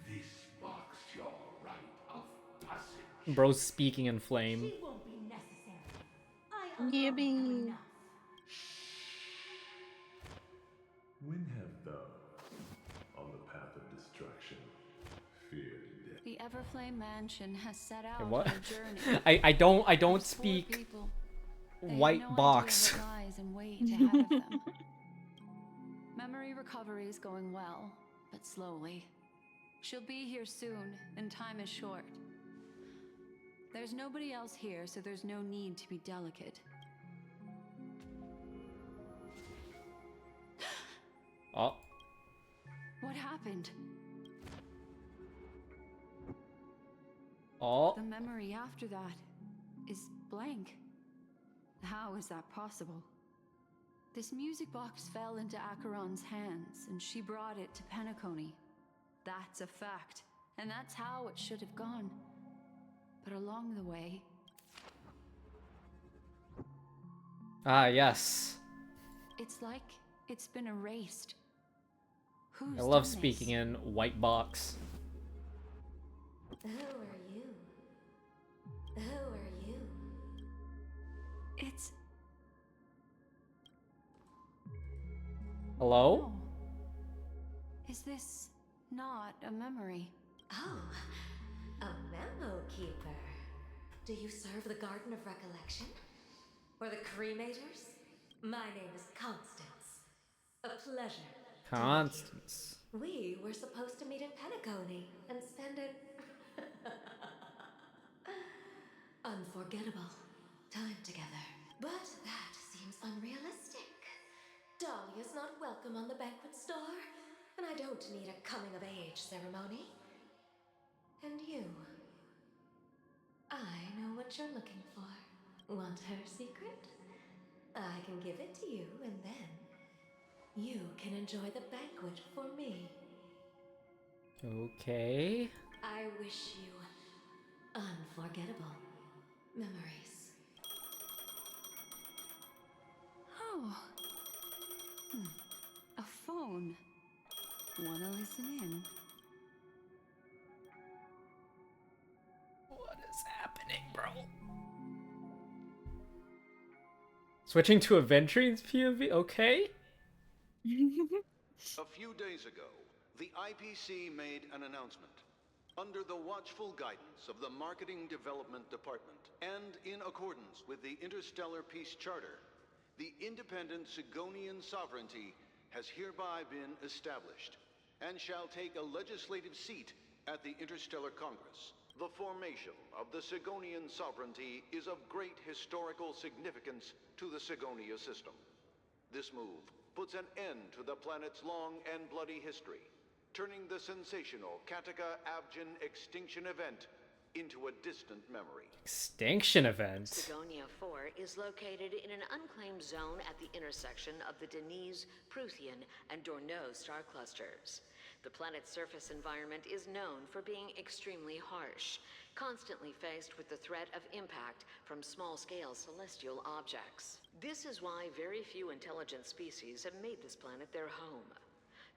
this marks your rite of passage. Bro's speaking in flame. She won't be necessary. I alone have Yippee. enough. When have those on the path of destruction feared death? The Everflame Mansion has set out What? on a journey. I don't Those poor speak people. They have white no idea box. what lies in wait ahead of them. Memory recovery is going well, but slowly. She'll be here soon, and time is short. There's nobody else here, so there's no need to be delicate. Oh, What happened? oh. The memory after that is blank. How is that possible? This music box fell into Acheron's hands, and she brought it to Penacony. That's a fact, and that's how it should have gone. But along the way, Ah, yes. it's like it's been erased. Who's I love done speaking this? in white box. Who are you? Who are you? It's... Hello? No. Is this not a memory? Oh, a memo keeper. Do you serve the Garden of Recollection? Or the Cremators? My name is Constance. A pleasure. to meet you. Constance. We were supposed to meet in Penacony and spend an unforgettable time together. But that seems unrealistic. Dahlia's not welcome on the banquet star, and I don't need a coming-of-age ceremony. And you? I know what you're looking for. Want her secret? I can give it to you, and then you can enjoy the banquet for me. Okay. I wish you unforgettable memories. Oh. A phone. Wanna listen in? What is happening, bro? Switching to Aventrine's POV? Okay. A few days ago, the IPC made an announcement. Under the watchful guidance of the Marketing Development Department, and in accordance with the Interstellar Peace Charter, the independent Sigonian sovereignty has hereby been established, and shall take a legislative seat at the Interstellar Congress. The formation of the Sigonian sovereignty is of great historical significance to the Sigonia system. This move puts an end to the planet's long and bloody history, turning the sensational Kataka-Avgin extinction event into a distant memory. Extinction event. Sigonia 4 is located in an unclaimed zone at the intersection of the Denise, Prothean, and Dorneau star clusters. The planet's surface environment is known for being extremely harsh, constantly faced with the threat of impact from small-scale celestial objects. This is why very few intelligent species have made this planet their home,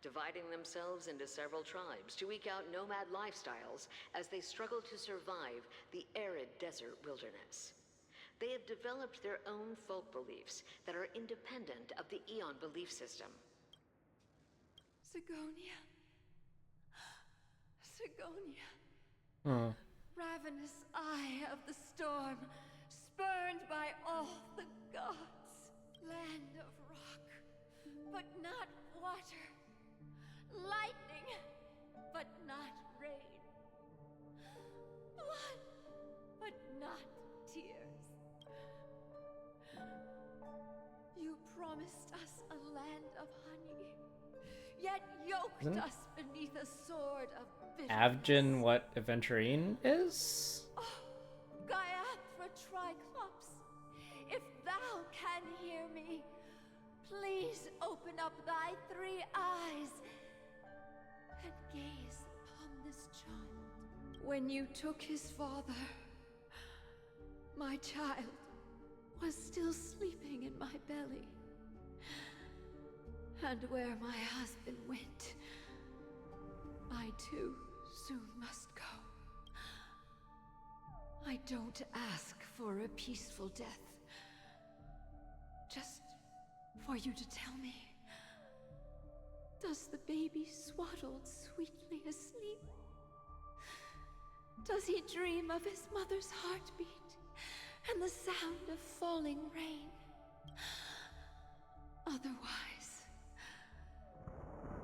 dividing themselves into several tribes to eke out nomad lifestyles as they struggle to survive the arid desert wilderness. They have developed their own folk beliefs that are independent of the Eon belief system. Sigonia. Sigonia. Oh. Ravenous eye of the storm, spurned by all the gods. Land of rock, but not water. Lightning, but not rain. Blood, but not tears. You promised us a land of honey, yet yoked Isn't us beneath a sword of bitterness. Avgin what Aventurine is? Gaiathra Triclops, if thou can hear me, please open up thy 3 eyes and gaze upon this child. When you took his father, my child was still sleeping in my belly. And where my husband went, I too soon must go. I don't ask for a peaceful death. Just for you to tell me, does the baby swaddled sweetly asleep? Does he dream of his mother's heartbeat and the sound of falling rain? Otherwise,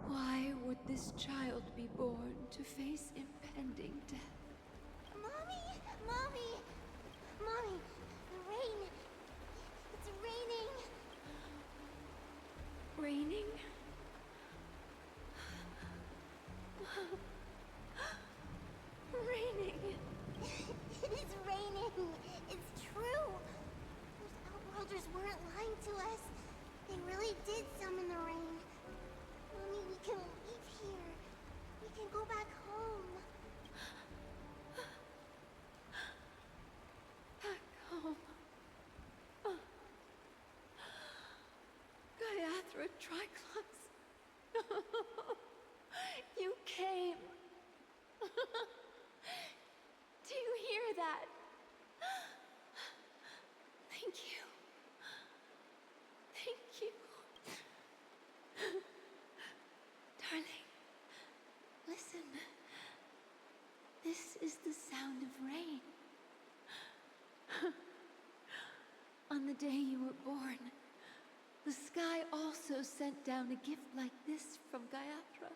why would this child be born to face impending death? Mommy! Mommy! Mommy! The rain! It's raining! Raining? Raining! It's raining! It's true! Those outworlders weren't lying to us. They really did summon the rain. Mommy, we can leave here. We can go back home. Back home. Gaiathra Triclops. You came. Do you hear that? Thank you. Thank you. Darling, listen. This is the sound of rain. On the day you were born, the sky also sent down a gift like this from Gaiathra.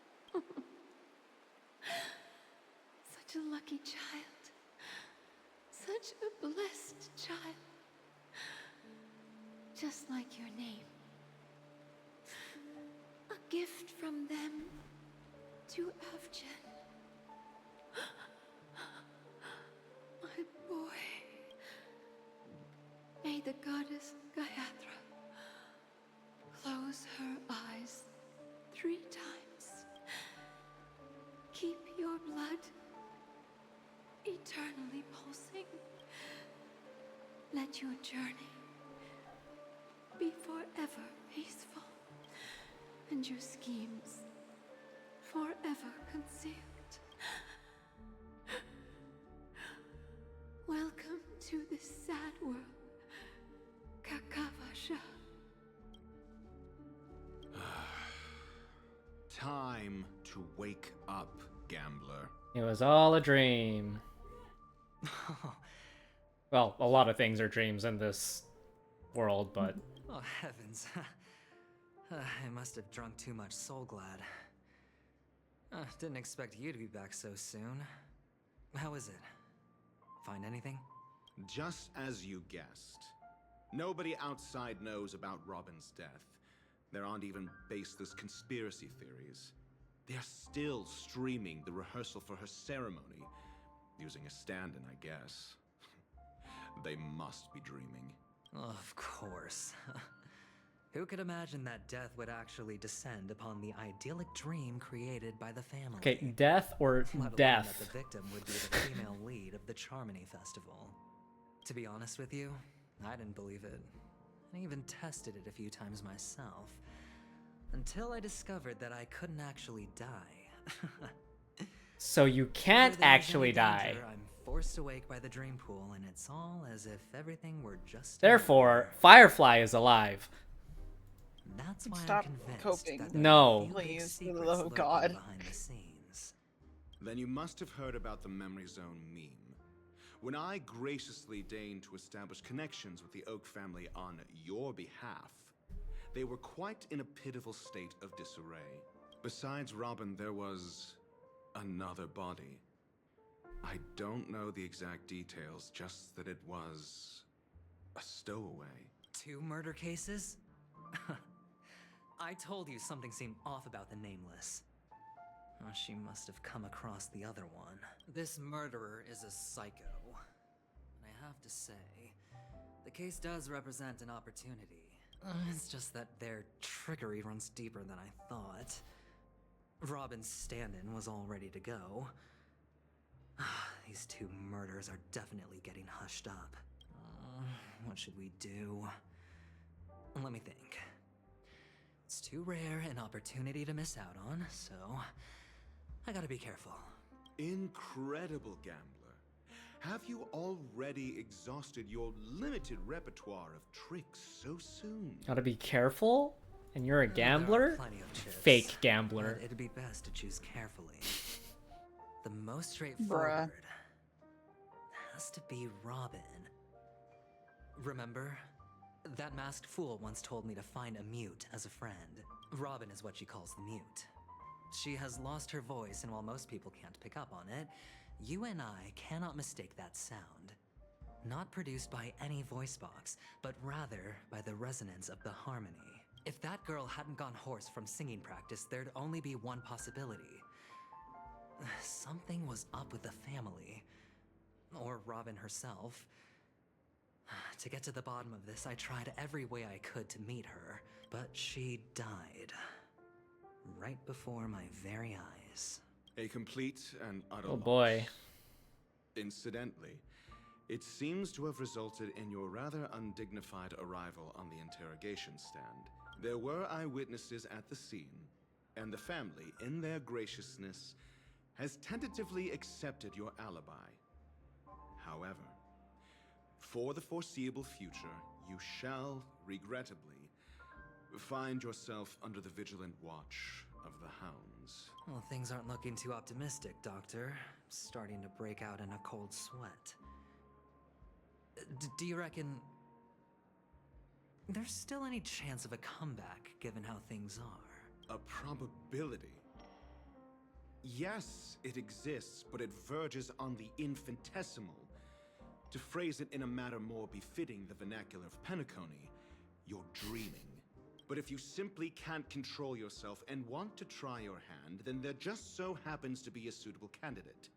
Such a lucky child. Such a blessed child. Just like your name. A gift from them to Avgin. My boy. May the goddess Gaiathra close her eyes 3 times. Keep your blood eternally pulsing. Let your journey be forever peaceful, and your schemes forever concealed. Welcome to this sad world, Kakavasha. Time to wake up, gambler. It was all a dream. Well, a lot of things are dreams in this world, but... Oh, heavens. I must have drunk too much Soul Glad. Didn't expect you to be back so soon. How is it? Find anything? Just as you guessed. Nobody outside knows about Robin's death. There aren't even baseless conspiracy theories. They're still streaming the rehearsal for her ceremony, using a stand-in, I guess. They must be dreaming. Of course. Who could imagine that death would actually descend upon the idyllic dream created by the family? Okay, death or Let alone death? that the victim would be the female lead of the Charmony Festival. To be honest with you, I didn't believe it. I even tested it a few times myself. Until I discovered that I couldn't actually die. So you can't Whenever there's actually any die. danger, I'm forced awake by the dream pool, and it's all as if everything were just... Therefore, Firefly is alive. That's why Stop I'm convinced coping. that there No. are a few big Please, for the secrets love of lurking God. behind the scenes. Then you must have heard about the Memory Zone meme. When I graciously deigned to establish connections with the Oak family on your behalf, they were quite in a pitiful state of disarray. Besides Robin, there was Another body. I don't know the exact details, just that it was a stowaway. 2 murder cases? I told you something seemed off about the Nameless. Oh, she must have come across the other one. This murderer is a psycho. And I have to say, the case does represent an opportunity. It's just that their trickery runs deeper than I thought. Robin's stand-in was all ready to go. These 2 murders are definitely getting hushed up. What should we do? Let me think. It's too rare an opportunity to miss out on, so I gotta be careful. Incredible gambler. Have you already exhausted your limited repertoire of tricks so soon? Gotta be careful? And you're a There are gambler? plenty of chips, Fake gambler. but it'd be best to choose carefully. The most straightforward has to be Robin. Remember? That masked fool once told me to find a mute as a friend. Robin is what she calls the mute. She has lost her voice, and while most people can't pick up on it, you and I cannot mistake that sound. Not produced by any voice box, but rather by the resonance of the harmony. If that girl hadn't gone hoarse from singing practice, there'd only be one possibility. Something was up with the family. Or Robin herself. To get to the bottom of this, I tried every way I could to meet her, but she died. Right before my very eyes. A complete and utter Oh loss. boy. Incidentally, it seems to have resulted in your rather undignified arrival on the interrogation stand. There were eyewitnesses at the scene, and the family, in their graciousness, has tentatively accepted your alibi. However, for the foreseeable future, you shall, regrettably, find yourself under the vigilant watch of the hounds. Well, things aren't looking too optimistic, Doctor. Starting to break out in a cold sweat. Do you reckon there's still any chance of a comeback, given how things are? A probability? Yes, it exists, but it verges on the infinitesimal. To phrase it in a manner more befitting the vernacular of Penacony, you're dreaming. But if you simply can't control yourself and want to try your hand, then there just so happens to be a suitable candidate.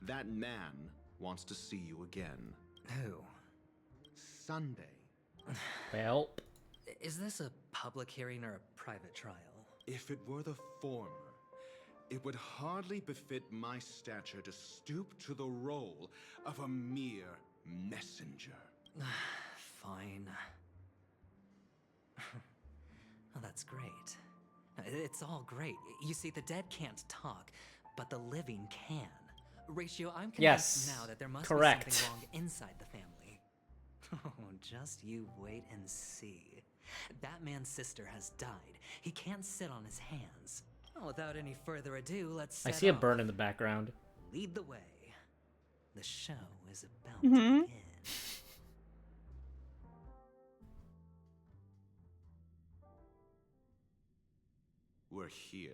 That man wants to see you again. Who? Sunday. Well. Is this a public hearing or a private trial? If it were the former, it would hardly befit my stature to stoop to the role of a mere messenger. Fine. Oh, that's great. It's all great. You see, the dead can't talk, but the living can. Ratio, I'm convinced now that there must be something wrong inside the family. Oh, just you wait and see. That man's sister has died. He can't sit on his hands. Well, without any further ado, let's set I see a off. burn in the background. Lead the way. The show is about Mm-hmm. to begin. We're here.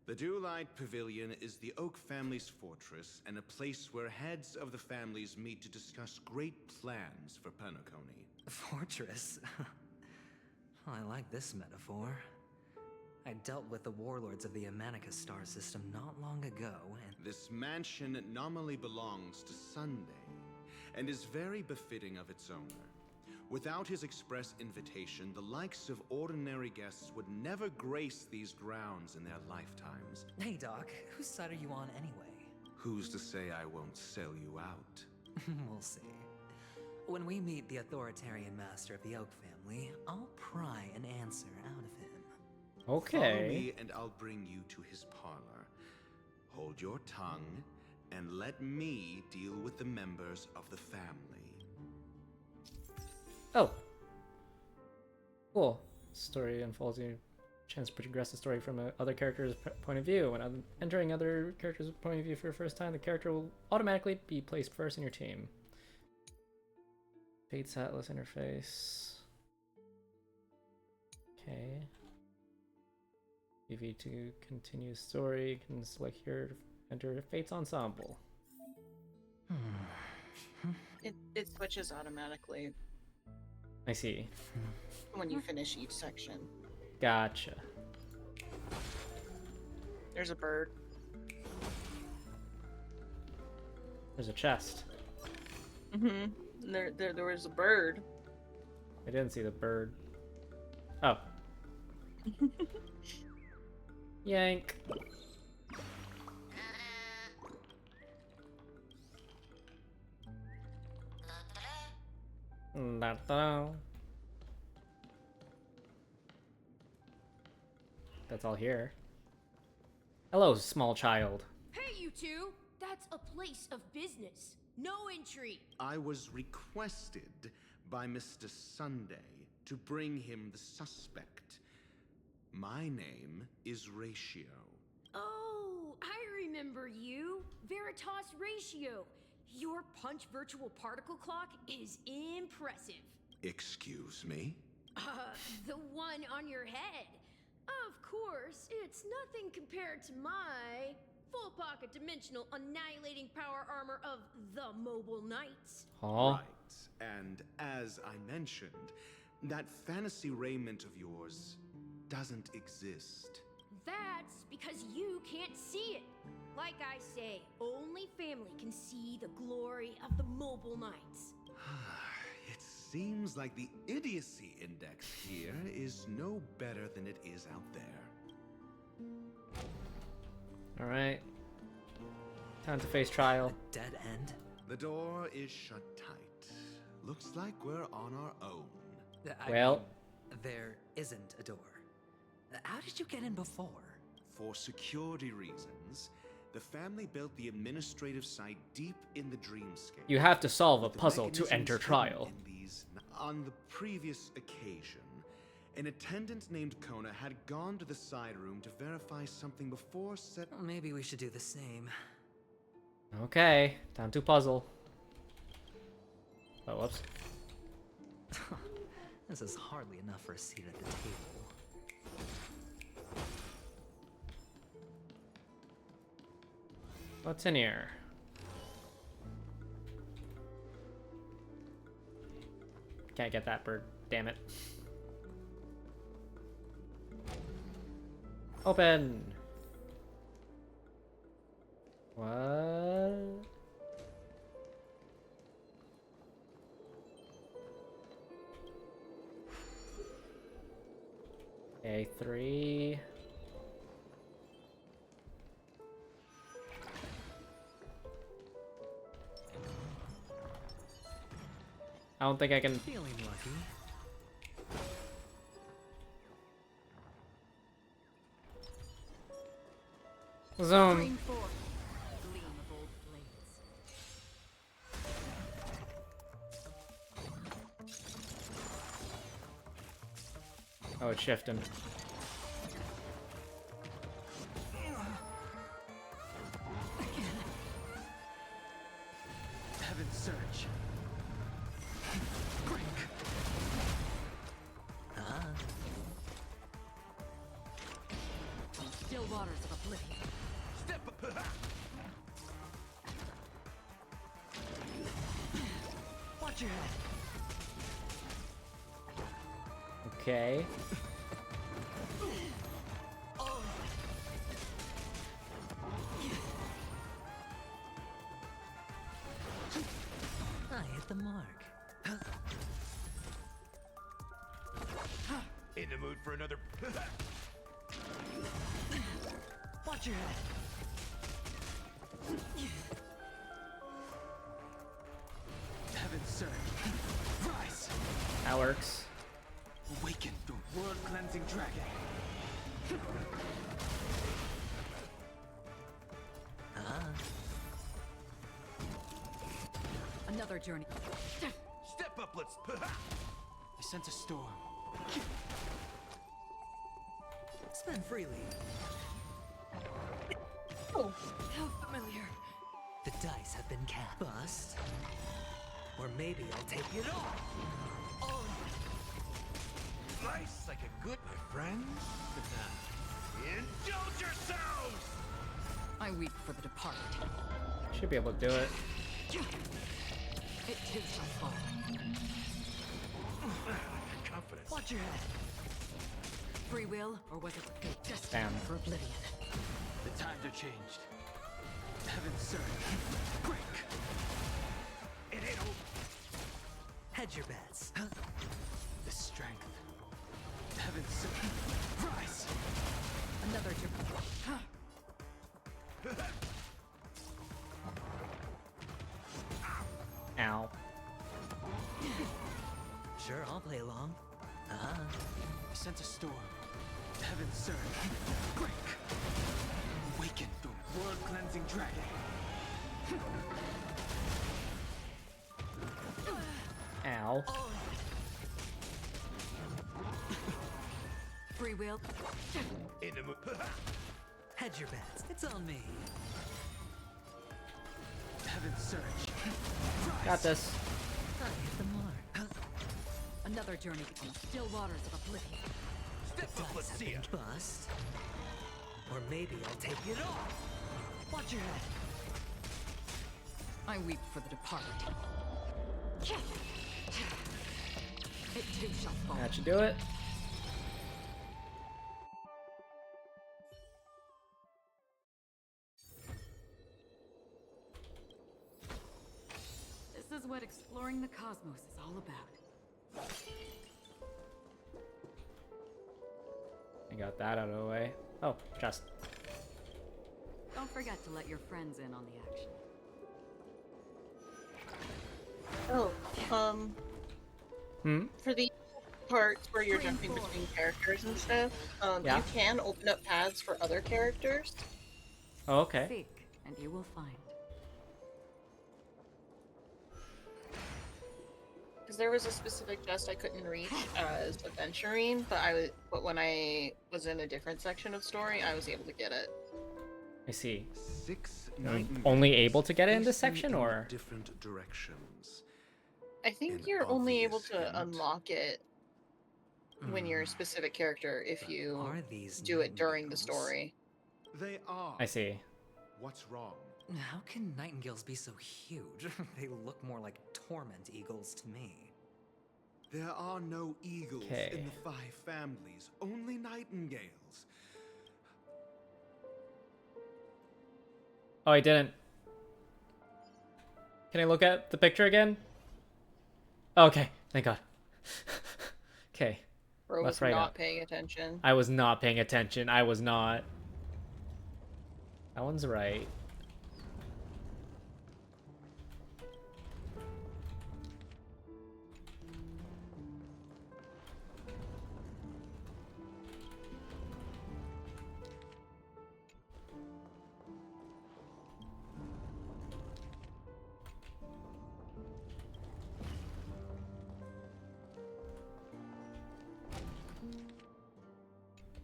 The Dewlight Pavilion is the Oak family's fortress and a place where heads of the families meet to discuss great plans for Penacony. Fortress? I like this metaphor. I dealt with the warlords of the Amanica star system not long ago, and This mansion nominally belongs to Sunday, and is very befitting of its owner. Without his express invitation, the likes of ordinary guests would never grace these grounds in their lifetimes. Hey, Doc, whose side are you on anyway? Who's to say I won't sell you out? We'll see. When we meet the authoritarian master of the Oak family, I'll pry an answer out of him. Okay. Follow me and I'll bring you to his parlor. Hold your tongue and let me deal with the members of the family. Oh. Cool. Story unfolds you chance to progress the story from other character's point of view. When entering other character's point of view for the first time, the character will automatically be placed first in your team. Fate's Atlas interface. Okay. If you to continue story, you can select here to enter Fate's Ensemble. It switches automatically I see. when you finish each section. Gotcha. There's a bird. There's a chest. Mm-hmm. There was a bird. I didn't see the bird. Oh. Yank. That's all here. Hello, small child. Hey, you two! That's a place of business. No entry. I was requested by Mr. Sunday to bring him the suspect. My name is Ratio. Oh, I remember you. Veritas Ratio. Your punch virtual particle clock is impressive. Excuse me? The one on your head. Of course, it's nothing compared to my full pocket dimensional annihilating power armor of the Mobile Knights. Huh? Right. And as I mentioned, that fantasy raiment of yours doesn't exist. That's because you can't see it. Like I say, only family can see the glory of the Mobile Knights. It seems like the idiocy index here is no better than it is out there. Alright. Time to face trial. Dead end? The door is shut tight. Looks like we're on our own. Well, there isn't a door. How did you get in before? For security reasons, the family built the administrative site deep in the dreamscape. you have to solve a The puzzle to mechanisms enter hidden trial. in these- On the previous occasion, an attendant named Kona had gone to the side room to verify something before set. Well, maybe we should do the same. Okay, time to puzzle. Oh, whoops. This is hardly enough for a seat at the table. What's in here? Can't get that bird. Damn it. Open. What? A3. I don't think I can. Feeling lucky. Zone. Green 4. Gleam of old blades. Oh, it's shifting. Heaven's Surge. Still waters of oblivion. Step up. Watch your head. Okay. I hit the mark. In the mood for another. Watch your head. Heaven's Surge. Rise. That works. Awaken the world-cleansing dragon. Another journey. Step up, let's. I sense a storm. Spend freely. Oh, How familiar. The dice have been cast. Bust. Or maybe I'll take it all. Nice like a good, my friends. Indulge yourselves! I weep for the departed. Should be able to do it. It too shall fall. Confidence. Watch your head. Free will, or was it fate destined Damn. for oblivion? The times are changed. Heaven's surge. Break. It ain't over. Hedge your bets. The strength. Heaven's surge. Rise. Another Ow. Sure, I'll play along. I sense a storm. Heaven's surge. Break. Awaken the world-cleansing dragon. Ow. free will. Hedge your bets. It's on me. Heaven's surge. Got this. I hit the mark. Another journey on the still waters of oblivion. Step up, let's see ya. Bust. Or maybe I'll take it off. Watch your head. I weep for the departed. It too shall fall. That should do it. This is what exploring the cosmos is all about. I got that out of the way. Oh, just. Don't forget to let your friends in on the action. Oh, for the parts where you're jumping between characters and stuff, Yeah. you can open up paths for other characters. Oh, okay. Seek, and you will find. Because there was a specific chest I couldn't reach as adventuring, but when I was in a different section of story, I was able to get it. I see. 6 I'm nightingales only able to get it in this facing section, in or? different directions. I think An you're only able obvious to hint. unlock it when you're a specific character if you Are these do it during the nightingales? story. They are. I see. What's wrong? How can nightingales be so huge? They look more like torment eagles to me. There are no eagles Okay. in the 5 families, only nightingales. Oh, I didn't. Can I look at the picture again? Oh, okay, thank God. Okay. Bro was Let's write not up. paying attention. I was not paying attention. I was not. That one's right.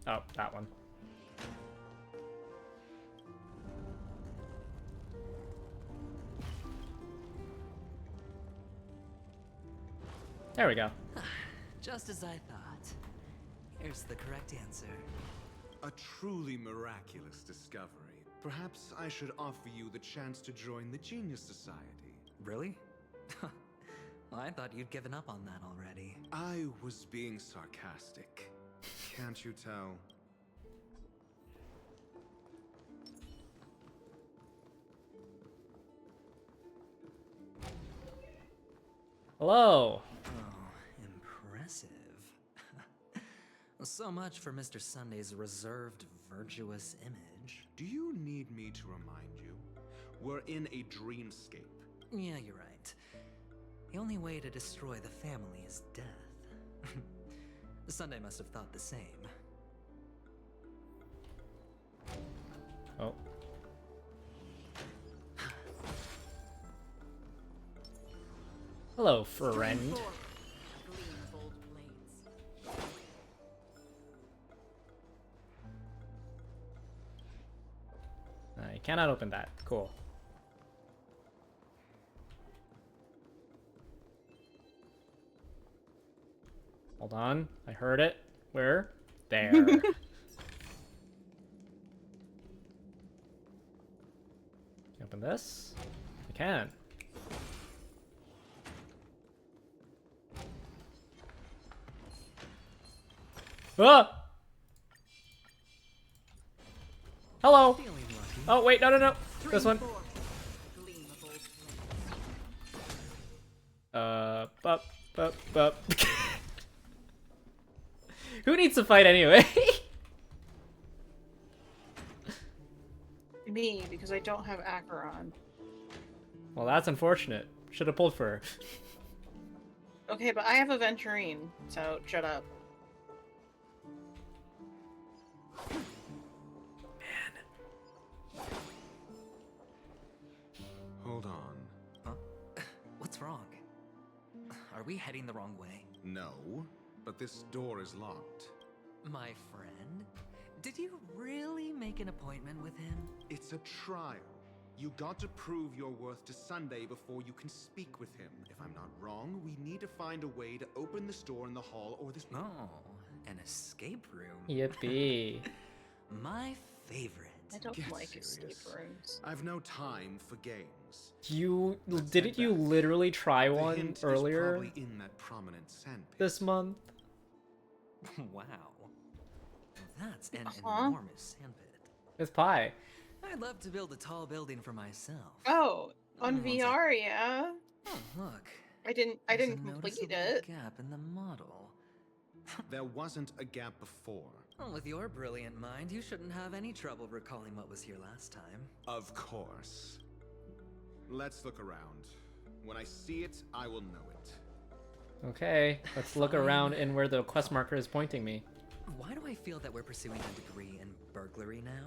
Oh, that one. There we go. Just as I thought. Here's the correct answer. A truly miraculous discovery. Perhaps I should offer you the chance to join the Genius Society. Really? Well, I thought you'd given up on that already. I was being sarcastic. Can't you tell? Hello. Oh, impressive. So much for Mr. Sunday's reserved, virtuous image. Do you need me to remind you? We're in a dreamscape. Yeah, you're right. The only way to destroy the family is death. Sunday must have thought the same. Oh. Hello, friend. I cannot open that. Cool. Hold on. I heard it. Where? There. this? I can. Ah! Hello! Oh, wait, no. This one. Bup. Who needs to fight anyway? Me, because I don't have Acheron. Well, that's unfortunate. Should have pulled for her. Okay, but I have a Venturine, so shut up. Hold on. Huh? What's wrong? Are we heading the wrong way? No, but this door is locked. My friend? Did you really make an appointment with him? It's a trial. You got to prove your worth to Sunday before you can speak with him. If I'm not wrong, we need to find a way to open this door in the hall or this... Oh, an escape room. Yippee. My favorite. I don't Get like serious. escape rooms. I've no time for games. Didn't you literally try The one hint is earlier probably in that prominent sandpit. this month? Wow. That's an Uh-huh. enormous sandpit. It's pie. I'd love to build a tall building for myself. Oh, on One sec. VR, yeah. Oh, look. I didn't There's a complete noticeable it. gap in the model. There wasn't a gap before. Well, with your brilliant mind, you shouldn't have any trouble recalling what was here last time. Of course. Let's look around. When I see it, I will know it. Okay, let's look around in where the quest marker is pointing me. Why do I feel that we're pursuing a degree in burglary now?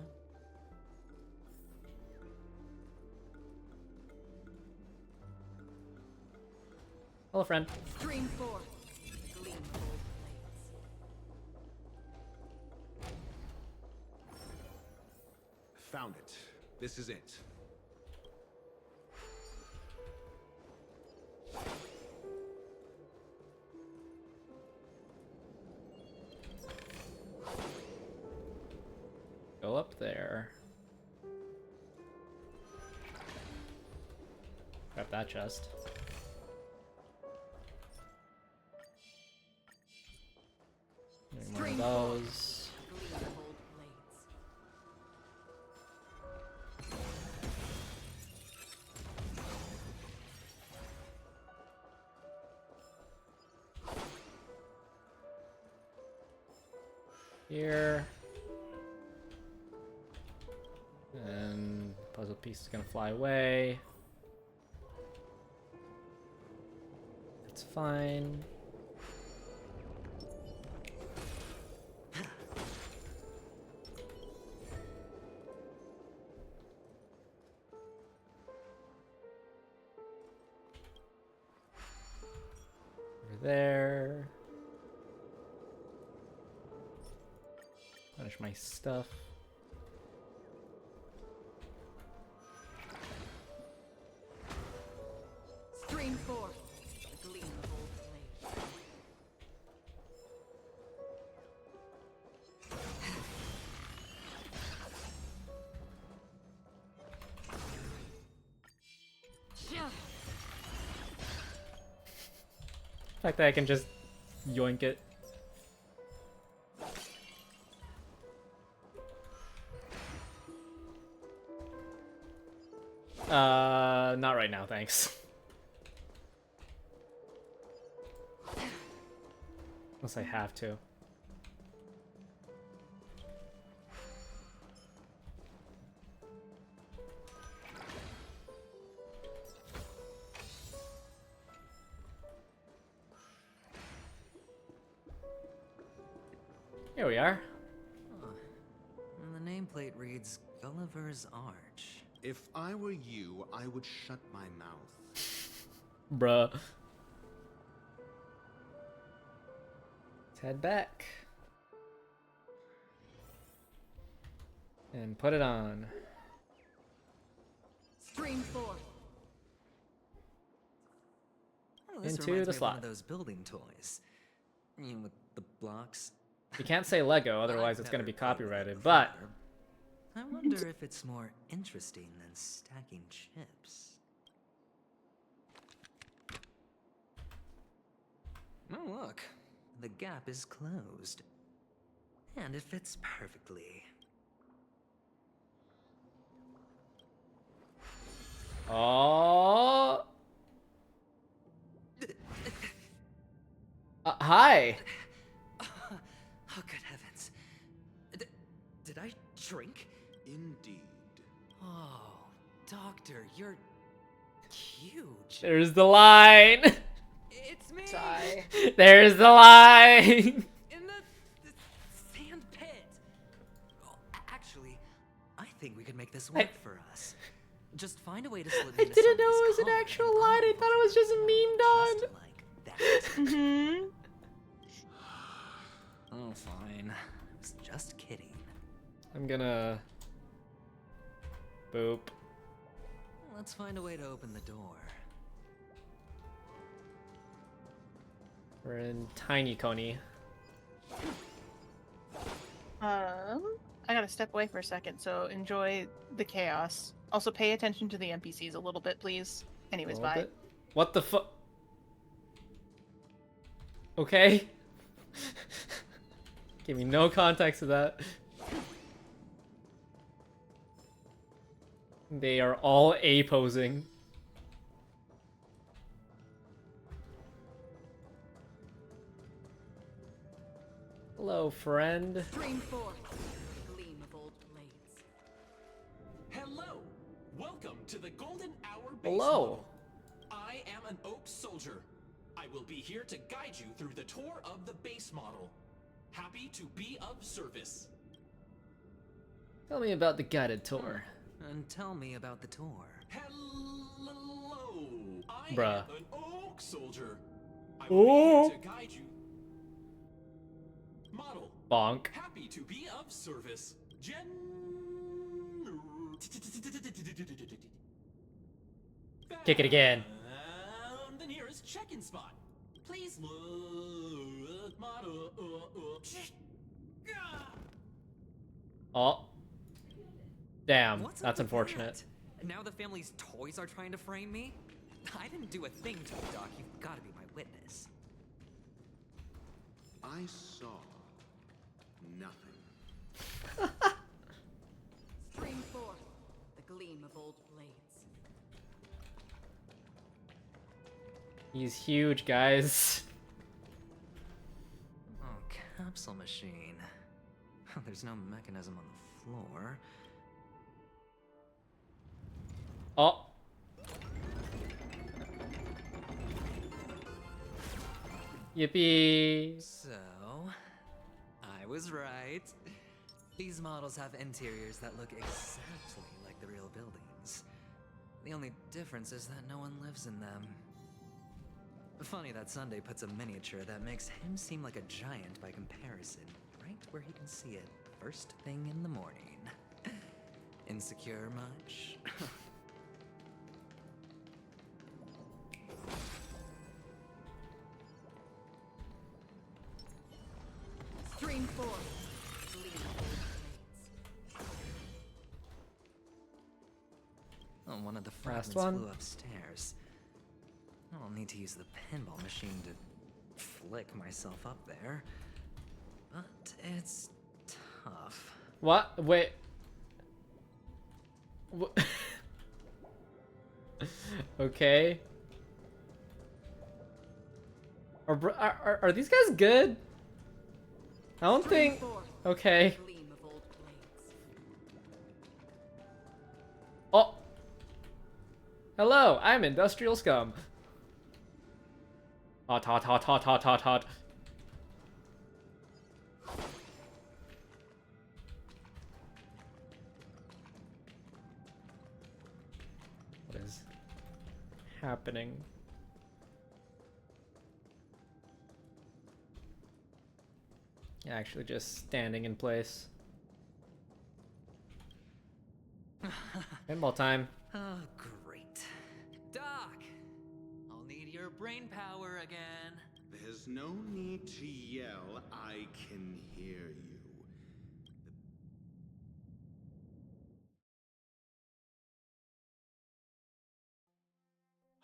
Hello, friend. Stream 4. Gleam gold blades. Found it. This is it. Go up there. Grab that chest. Need one of those. Gleam gold blades. Here. And puzzle piece is gonna fly away. It's fine. Over there. Finish my stuff. Stream 4. Gleam gold blades. The fact that I can just yoink it. Not right now, thanks. Unless I have to. Here we are. And the nameplate reads Gulliver's Arch. If I were you, I would shut my mouth. Bruh. Let's head back. And put it on. Stream 4. Oh, this Into reminds the me of slot. one of those building toys. You know, with the blocks. You can't say Lego, otherwise I've it's gonna never be played with it copyrighted, before. but I wonder if it's more interesting than stacking chips. Oh, look. The gap is closed. And it fits perfectly. Oh. Hi. Oh, good heavens. Did I drink? Indeed. Oh, Doctor, you're huge. There's the line. It's me! Sigh. There's the line. In the sand pit. Oh, actually, I think we could make this work for us. Just find a way to slip I into didn't know somebody's it was an collar actual and line. I I'll thought it was just a meme just done. like that. Mm-hmm. Oh, fine. I was just kidding. I'm gonna boop. Let's find a way to open the door. We're in Tiny Coney. I gotta step away for a second, so enjoy the chaos. Also, pay attention to the NPCs a little bit, please. Anyways, bye. Bit. What the fuck? Okay. Give me no context to that. They are all A-posing. Hello, friend. Stream forth the gleam of old blades. Hello! Welcome to the Golden Hour base Hello. model. I am an Oak Soldier. I will be here to guide you through the tour of the base model. Happy to be of service. Tell me about the guided tour. And tell me about the tour. Hello! I Bruh. am an Oak Soldier. I will be here to guide you. Model. Bonk. Happy to be of service. Kick it again. The nearest check-in spot. Please look, model. Oh. Damn, What's up that's with unfortunate. that? Now the family's toys are trying to frame me? I didn't do a thing to you, Doc. You've got to be my witness. I saw nothing. Stream forth the gleam of old blades. He's huge, guys. Oh, capsule machine. There's no mechanism on the floor. Oh. Yippee. So, I was right. These models have interiors that look exactly like the real buildings. The only difference is that no one lives in them. Funny that Sunday puts a miniature that makes him seem like a giant by comparison, right where he can see it first thing in the morning. Insecure much? Stream forth the gleam of old blades. Oh, one of the Last fragments one. flew upstairs. I'll need to use the pinball machine to flick myself up there. But it's tough. What? Wait. Okay. Are these guys good? I don't think. Okay. Gleam of old blades. Oh. Hello, I'm Industrial Scum. Hot, hot, hot, hot, hot, hot, hot. What is happening? Actually just standing in place. Pinball time. Oh, great. Doc! I'll need your brain power again. There's no need to yell. I can hear you.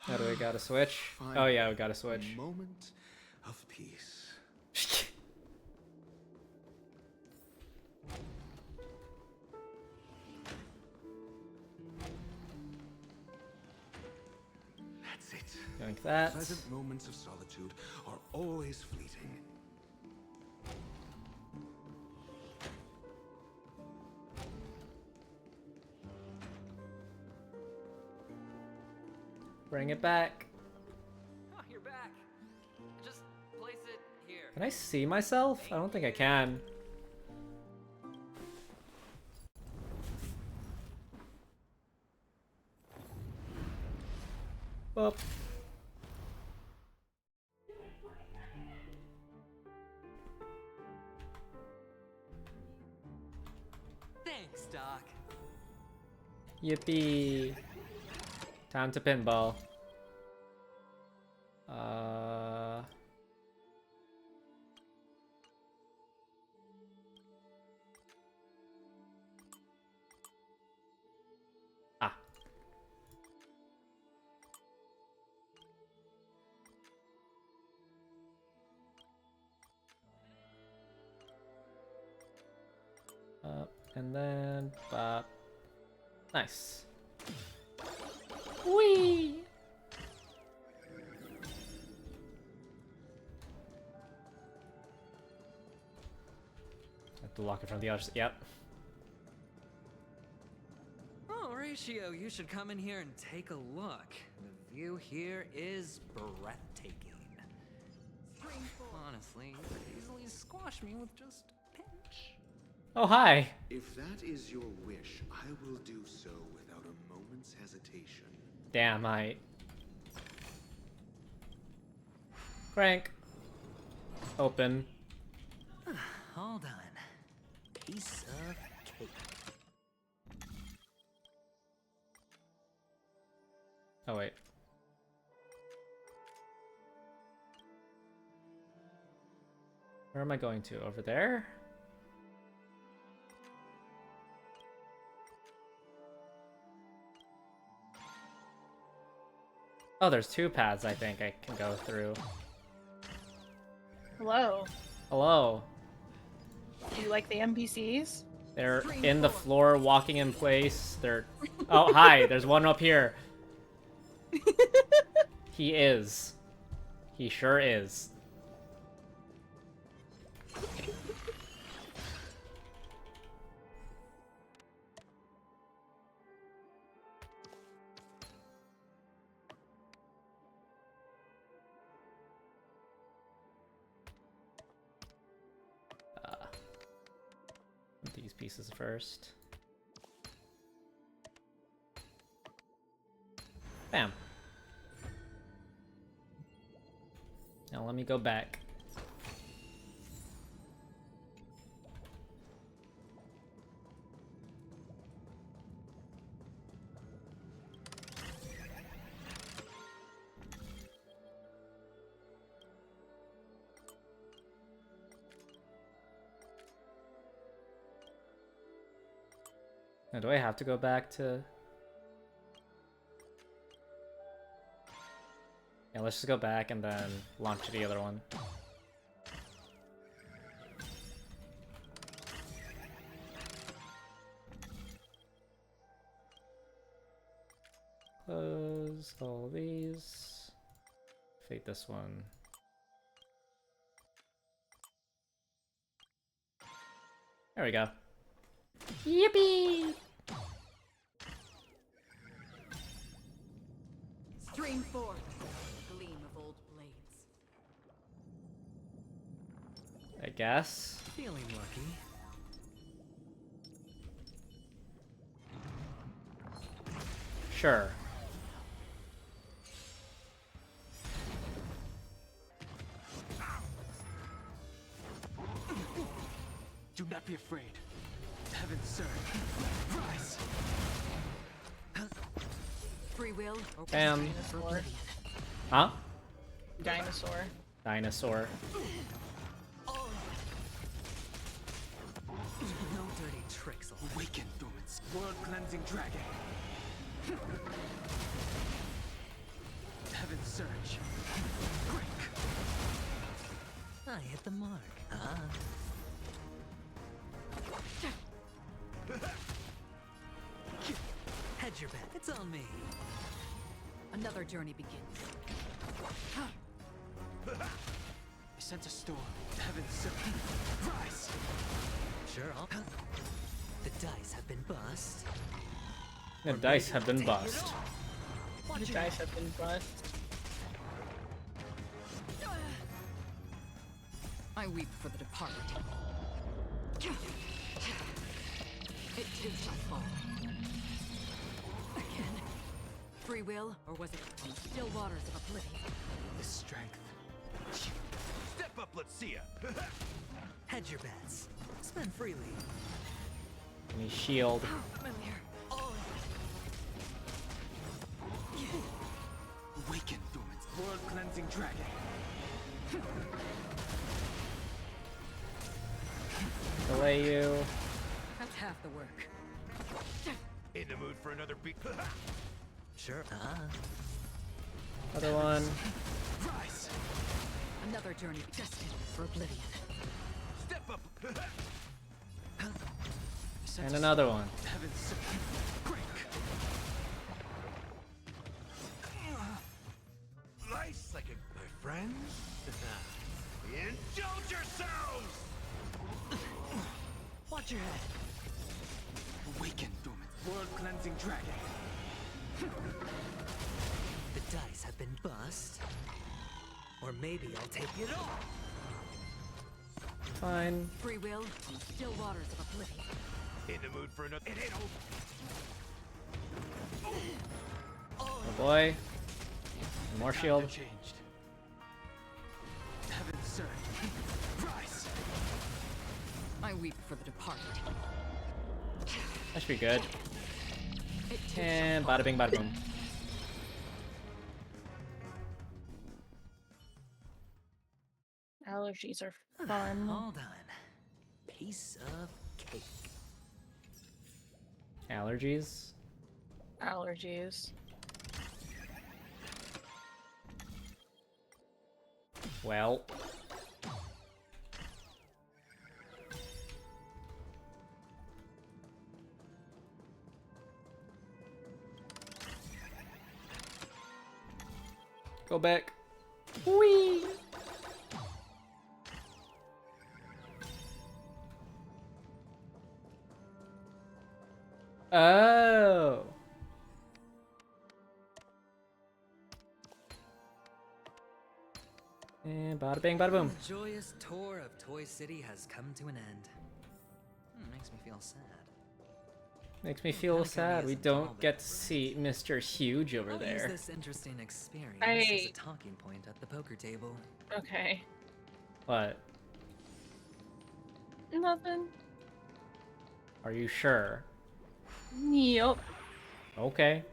How do we gotta switch? Oh yeah, we gotta switch. A moment of peace. That's it. Like that. Pleasant moments of solitude are always fleeting. Bring it back. Oh, you're back. Just place it here. Can I see myself? I don't think I can. Up. Thanks, Doc. Yippee. Time to pinball. Ah. And then bop. Nice. Whee! Have to lock it from the other side. Yep. Oh, Ratio, you should come in here and take a look. The view here is breathtaking. Honestly, you could easily squash me with just a pinch. Oh, hi. If that is your wish, I will do so without a moment's hesitation. Damn, I... Crank. Open. Hold on. Piece of cake. Oh, wait. Where am I going to? Over there? Oh, there's two paths I think I can go through. Hello. Hello. Do you like the NPCs? They're in the floor, walking in place. They're... Oh, hi. There's one up here. He is. He sure is. These pieces first. Bam. Now let me go back. Now, do I have to go back to... Yeah, let's just go back and then launch the other one. Close all these. Fade this one. There we go. Yippee! Stream forth, gleam of old blades. I guess. Feeling lucky. Sure. Do not be afraid. Heaven serve. Rise. Free will. Bam. Dinosaur. Huh? Dinosaur. Dinosaur. No dirty tricks. Awaken, Thorns. World cleansing dragon. I hit the mark. Ah. Hedge your bet. It's on me. Another journey begins. I sense a storm. Heaven sent. Rise! Sure, I'll... The dice have been bust. The dice have been bust. The dice have been bust. I weep for the departed. It too shall fall. Again. Free will, or was it on the still waters of oblivion? The strength. Step up, let's see ya. Hedge your bets. Spend freely. Give me shield. Awaken, Dormant's world-cleansing dragon. Delay you. That's half the work. In the mood for another beat. Sure. Ah. Other one. Rise! Another journey destined for oblivion. Step up! And another one. Heaven sent. Break! Nice like my friends? Indulge yourselves! Watch your head. Awaken, Dormant's world-cleansing dragon. The dice have been bust. Or maybe I'll take it all. Fine. Free will on the still waters of oblivion. In the mood for another. It ain't over. Oh boy. More shield. Changed. Heaven surge. Rise! I weep for the departed. That should be good. It too And bada bing, bada boom. Allergies are fun. Hold on. Piece of cake. Allergies. Allergies. Well. Go back. Whee! Oh. And bada bing, bada boom. The joyous tour of Toy City has come to an end. Makes me feel sad. Makes me feel sad we don't get to see Mr. Huge over I'll use there. this interesting experience I- as a talking point at the poker table. Okay. What? Nothing. Are you sure? Yep. Okay.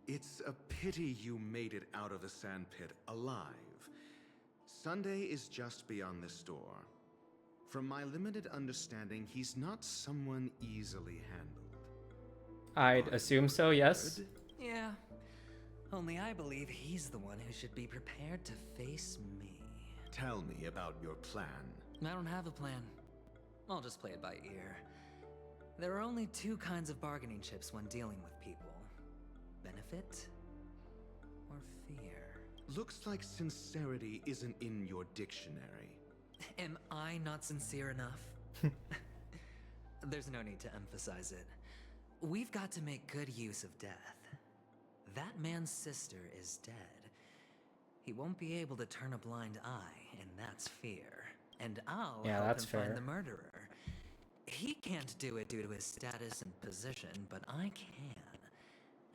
It's a pity you made it out of the sandpit alive. Sunday is just beyond this door. From my limited understanding, he's not someone easily handled. I'd assume so, yes. Yeah. Only I believe he's the one who should be prepared to face me. Tell me about your plan. I don't have a plan. I'll just play it by ear. There are only two kinds of bargaining chips when dealing with people. Benefit or fear. Looks like sincerity isn't in your dictionary. Am I not sincere enough? There's no need to emphasize it. We've got to make good use of death. That man's sister is dead. He won't be able to turn a blind eye, and that's fear. And I'll help that's him find fair. the murderer. He can't do it due to his status and position, but I can.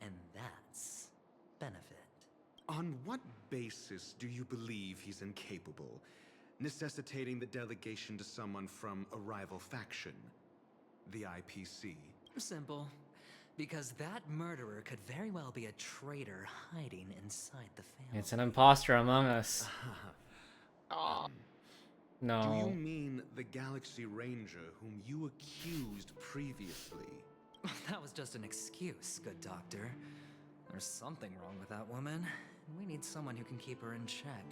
And that's benefit. On what basis do you believe he's incapable, necessitating the delegation to someone from a rival faction? The IPC? Simple. Because that murderer could very well be a traitor hiding inside the family. It's an imposter among us. Aw. Do you No. mean the Galaxy Ranger whom you accused previously? That was just an excuse, good doctor. There's something wrong with that woman. We need someone who can keep her in check.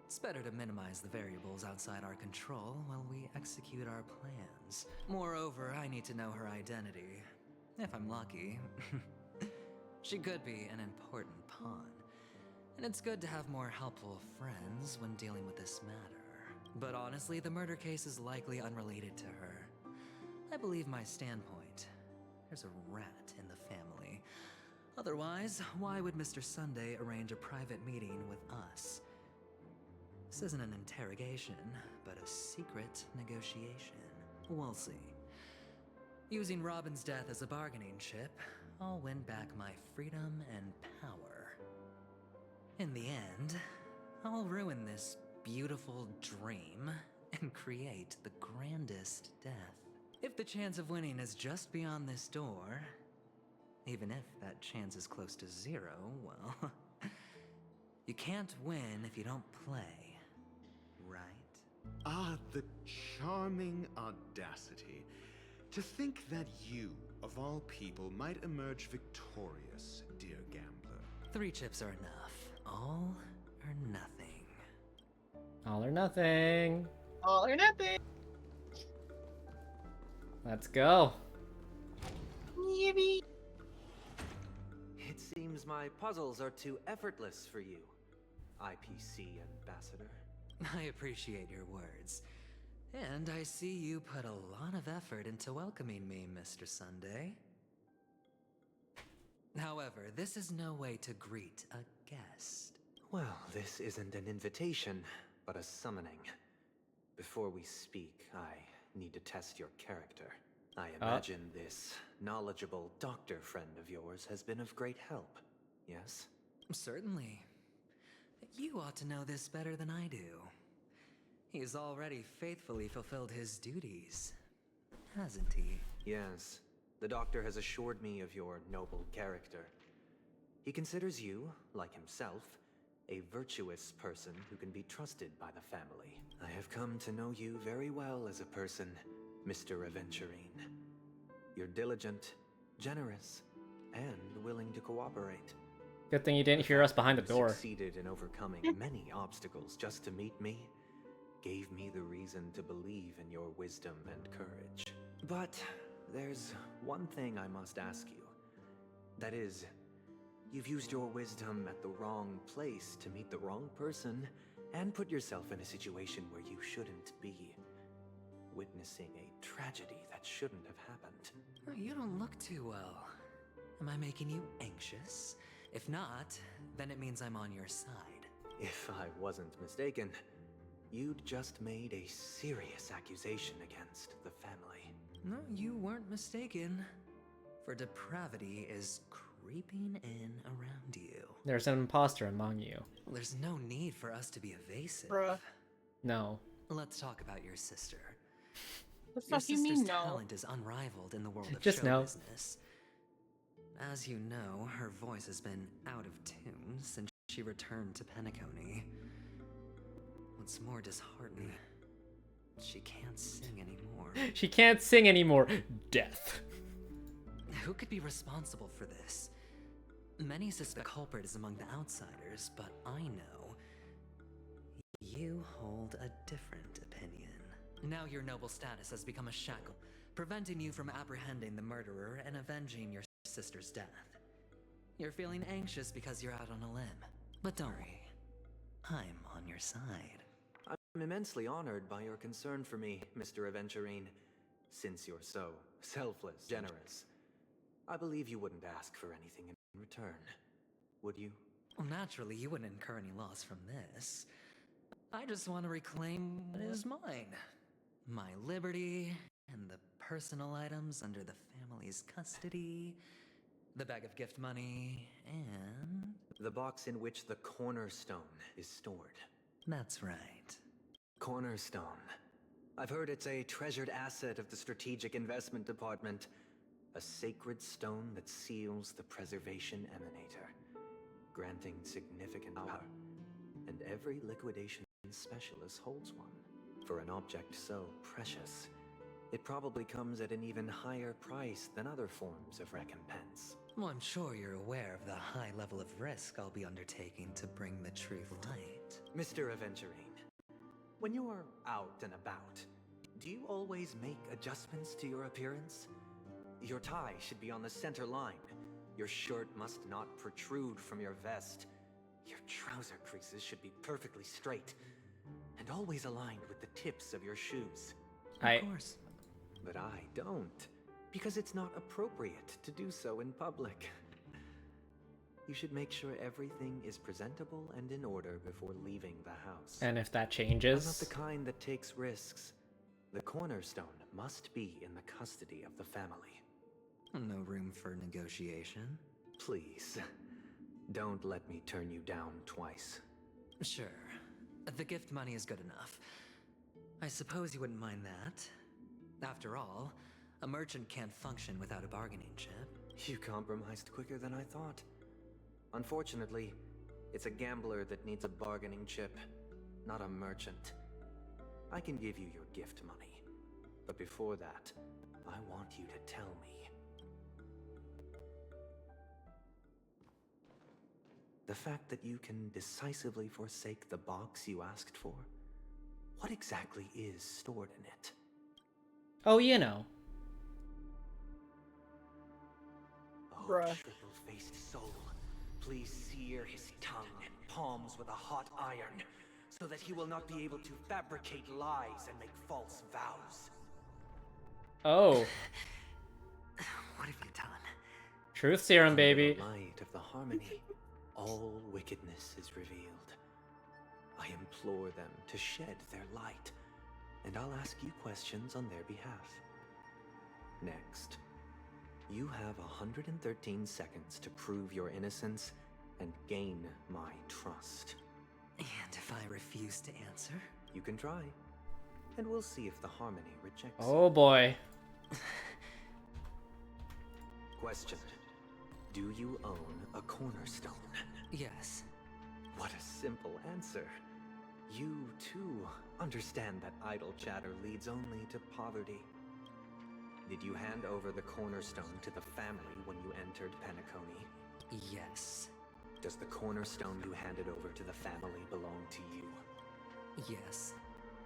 It's better to minimize the variables outside our control while we execute our plans. Moreover, I need to know her identity. If I'm lucky. She could be an important pawn. And it's good to have more helpful friends when dealing with this matter. But honestly, the murder case is likely unrelated to her. I believe my standpoint. There's a rat in the family. Otherwise, why would Mr. Sunday arrange a private meeting with us? This isn't an interrogation, but a secret negotiation. We'll see. Using Robin's death as a bargaining chip, I'll win back my freedom and power. In the end, I'll ruin this beautiful dream and create the grandest death. If the chance of winning is just beyond this door, even if that chance is close to zero, well, you can't win if you don't play, right? Ah, the charming audacity. To think that you, of all people, might emerge victorious, dear gambler. 3 chips are enough. All or nothing. All or nothing. All or nothing. Let's go. Yippee. It seems my puzzles are too effortless for you, IPC ambassador. I appreciate your words. And I see you put a lot of effort into welcoming me, Mr. Sunday. However, this is no way to greet a guest. Well, this isn't an invitation, but a summoning. Before we speak, I need to test your character. I imagine this knowledgeable doctor friend of yours has been of great help, yes? Certainly. You ought to know this better than I do. He's already faithfully fulfilled his duties, hasn't he? Yes. The doctor has assured me of your noble character. He considers you, like himself, a virtuous person who can be trusted by the family. I have come to know you very well as a person, Mr. Aventurine. You're diligent, generous, and willing to cooperate. Good thing you didn't hear us behind the door. You succeeded in overcoming many obstacles just to meet me. Gave me the reason to believe in your wisdom and courage. But there's one thing I must ask you. That is, you've used your wisdom at the wrong place to meet the wrong person and put yourself in a situation where you shouldn't be. Witnessing a tragedy that shouldn't have happened. You don't look too well. Am I making you anxious? If not, then it means I'm on your side. If I wasn't mistaken, you'd just made a serious accusation against the family. No, you weren't mistaken. For depravity is creeping in around you. There's an imposter among you. Well, there's no need for us to be evasive. Bruh. No. Let's talk about your sister. What the Your fuck you sister's mean, no? talent is unrivaled in the world of Just show no. business. As you know, her voice has been out of tune since she returned to Penacony. What's more disheartening, she can't sing anymore. She can't sing anymore. Death. Who could be responsible for this? Many suspect the culprit is among the outsiders, but I know you hold a different opinion. Now your noble status has become a shackle, preventing you from apprehending the murderer and avenging your sister's death. You're feeling anxious because you're out on a limb. But don't worry, I'm on your side. I'm immensely honored by your concern for me, Mr. Aventurine. Since you're so selfless, generous, I believe you wouldn't ask for anything in return, would you? Well, naturally, you wouldn't incur any loss from this. I just want to reclaim what is mine. My liberty, and the personal items under the family's custody, the bag of gift money, and... the box in which the cornerstone is stored. That's right. Cornerstone. I've heard it's a treasured asset of the Strategic Investment Department. A sacred stone that seals the Preservation Emanator, granting significant power. And every liquidation specialist holds one. For an object so precious, It probably comes at an even higher price than other forms of recompense. Well, I'm sure you're aware of the high level of risk I'll be undertaking to bring the truth to light. Mr. Aventurine, when you're out and about, do you always make adjustments to your appearance? Your tie should be on the center line. Your shirt must not protrude from your vest. Your trouser creases should be perfectly straight and always aligned with the tips of your shoes. Of course. But I don't, because it's not appropriate to do so in public. You should make sure everything is presentable and in order before leaving the house. And if that I'm not changes? the kind that takes risks. The cornerstone must be in the custody of the family. No room for negotiation? Please, don't let me turn you down twice. Sure. The gift money is good enough. I suppose you wouldn't mind that. After all, a merchant can't function without a bargaining chip. You compromised quicker than I thought. Unfortunately, it's a gambler that needs a bargaining chip, not a merchant. I can give you your gift money, but before that, I want you to tell me. The fact that you can decisively forsake the box you asked for, what exactly is stored in it? Oh, you know. Oh, Bruh. triple-faced soul, please sear his tongue and palms with a hot iron, so that he will not be able to fabricate lies and make false vows. Oh. What have you done? Truth serum, Under baby. the light of the harmony, all wickedness is revealed. I implore them to shed their light, and I'll ask you questions on their behalf. Next, you have 113 seconds to prove your innocence and gain my trust. And if I refuse to answer? You can try, and we'll see if the harmony rejects Oh boy. Question. Do you own a cornerstone? Yes. What a simple answer. You, too, understand that idle chatter leads only to poverty. Did you hand over the cornerstone to the family when you entered Penacony? Yes. Does the cornerstone you handed over to the family belong to you? Yes.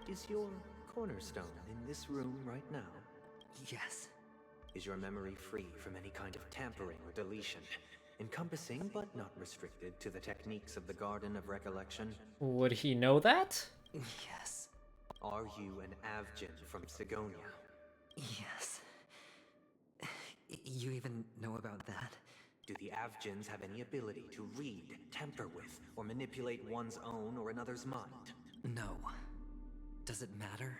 Is your cornerstone in this room right now? Yes. Is your memory free from any kind of tampering or deletion, encompassing but not restricted to the techniques of the Garden of Recollection? Would he know that? Yes. Are you an Avgin from Sigonia? Yes. You even know about that? Do the Avgins have any ability to read, tamper with, or manipulate one's own or another's mind? No. Does it matter?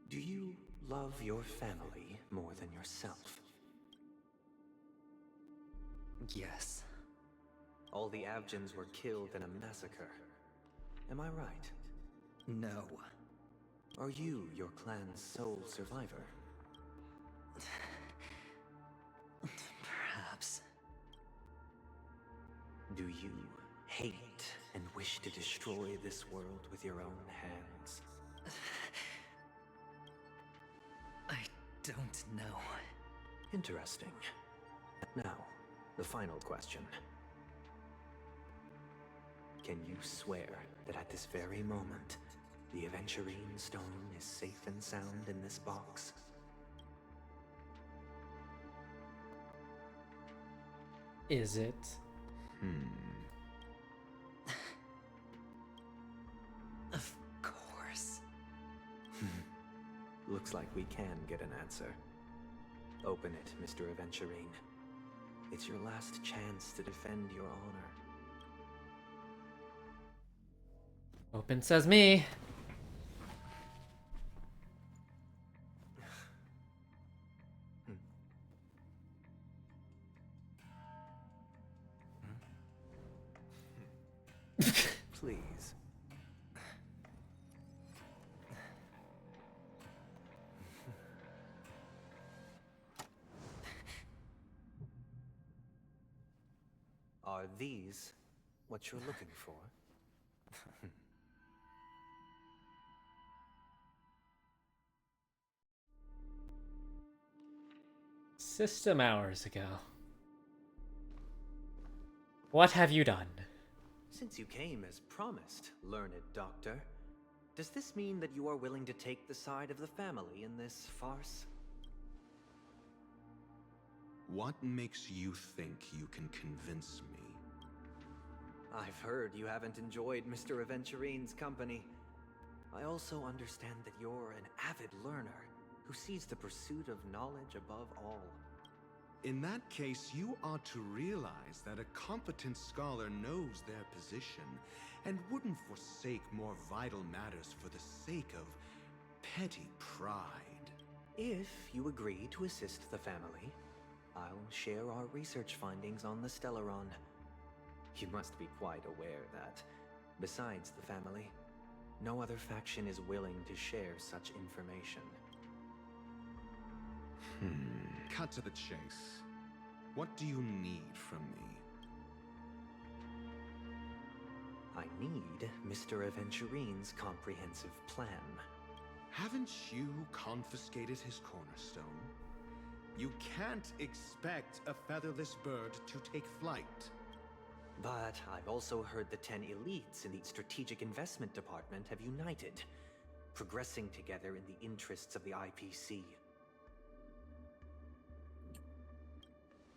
Do you love your family more than yourself? Yes. All the Avgins were killed in a massacre. Am I right? No. Are you your clan's sole survivor? Perhaps. Do you hate and wish to destroy this world with your own hands? I don't know. Interesting. Now, the final question. Can you swear that at this very moment, the Aventurine Stone is safe and sound in this box? Is it? Of course. Looks like we can get an answer. Open it, Mr. Aventurine. It's your last chance to defend your honor. Open sesame. Please. Are these what you're looking for? System hours ago. What have you done? Since you came as promised, learned doctor, does this mean that you are willing to take the side of the family in this farce? What makes you think you can convince me? I've heard you haven't enjoyed Mr. Aventurine's company. I also understand that you're an avid learner who sees the pursuit of knowledge above all. In that case, you ought to realize that a competent scholar knows their position and wouldn't forsake more vital matters for the sake of petty pride. If you agree to assist the family, I'll share our research findings on the Stellaron. You must be quite aware that, besides the family, no other faction is willing to share such information. Cut to the chase. What do you need from me? I need Mr. Aventurine's comprehensive plan. Haven't you confiscated his cornerstone? You can't expect a featherless bird to take flight. But I've also heard the 10 elites in the Strategic Investment Department have united, progressing together in the interests of the IPC.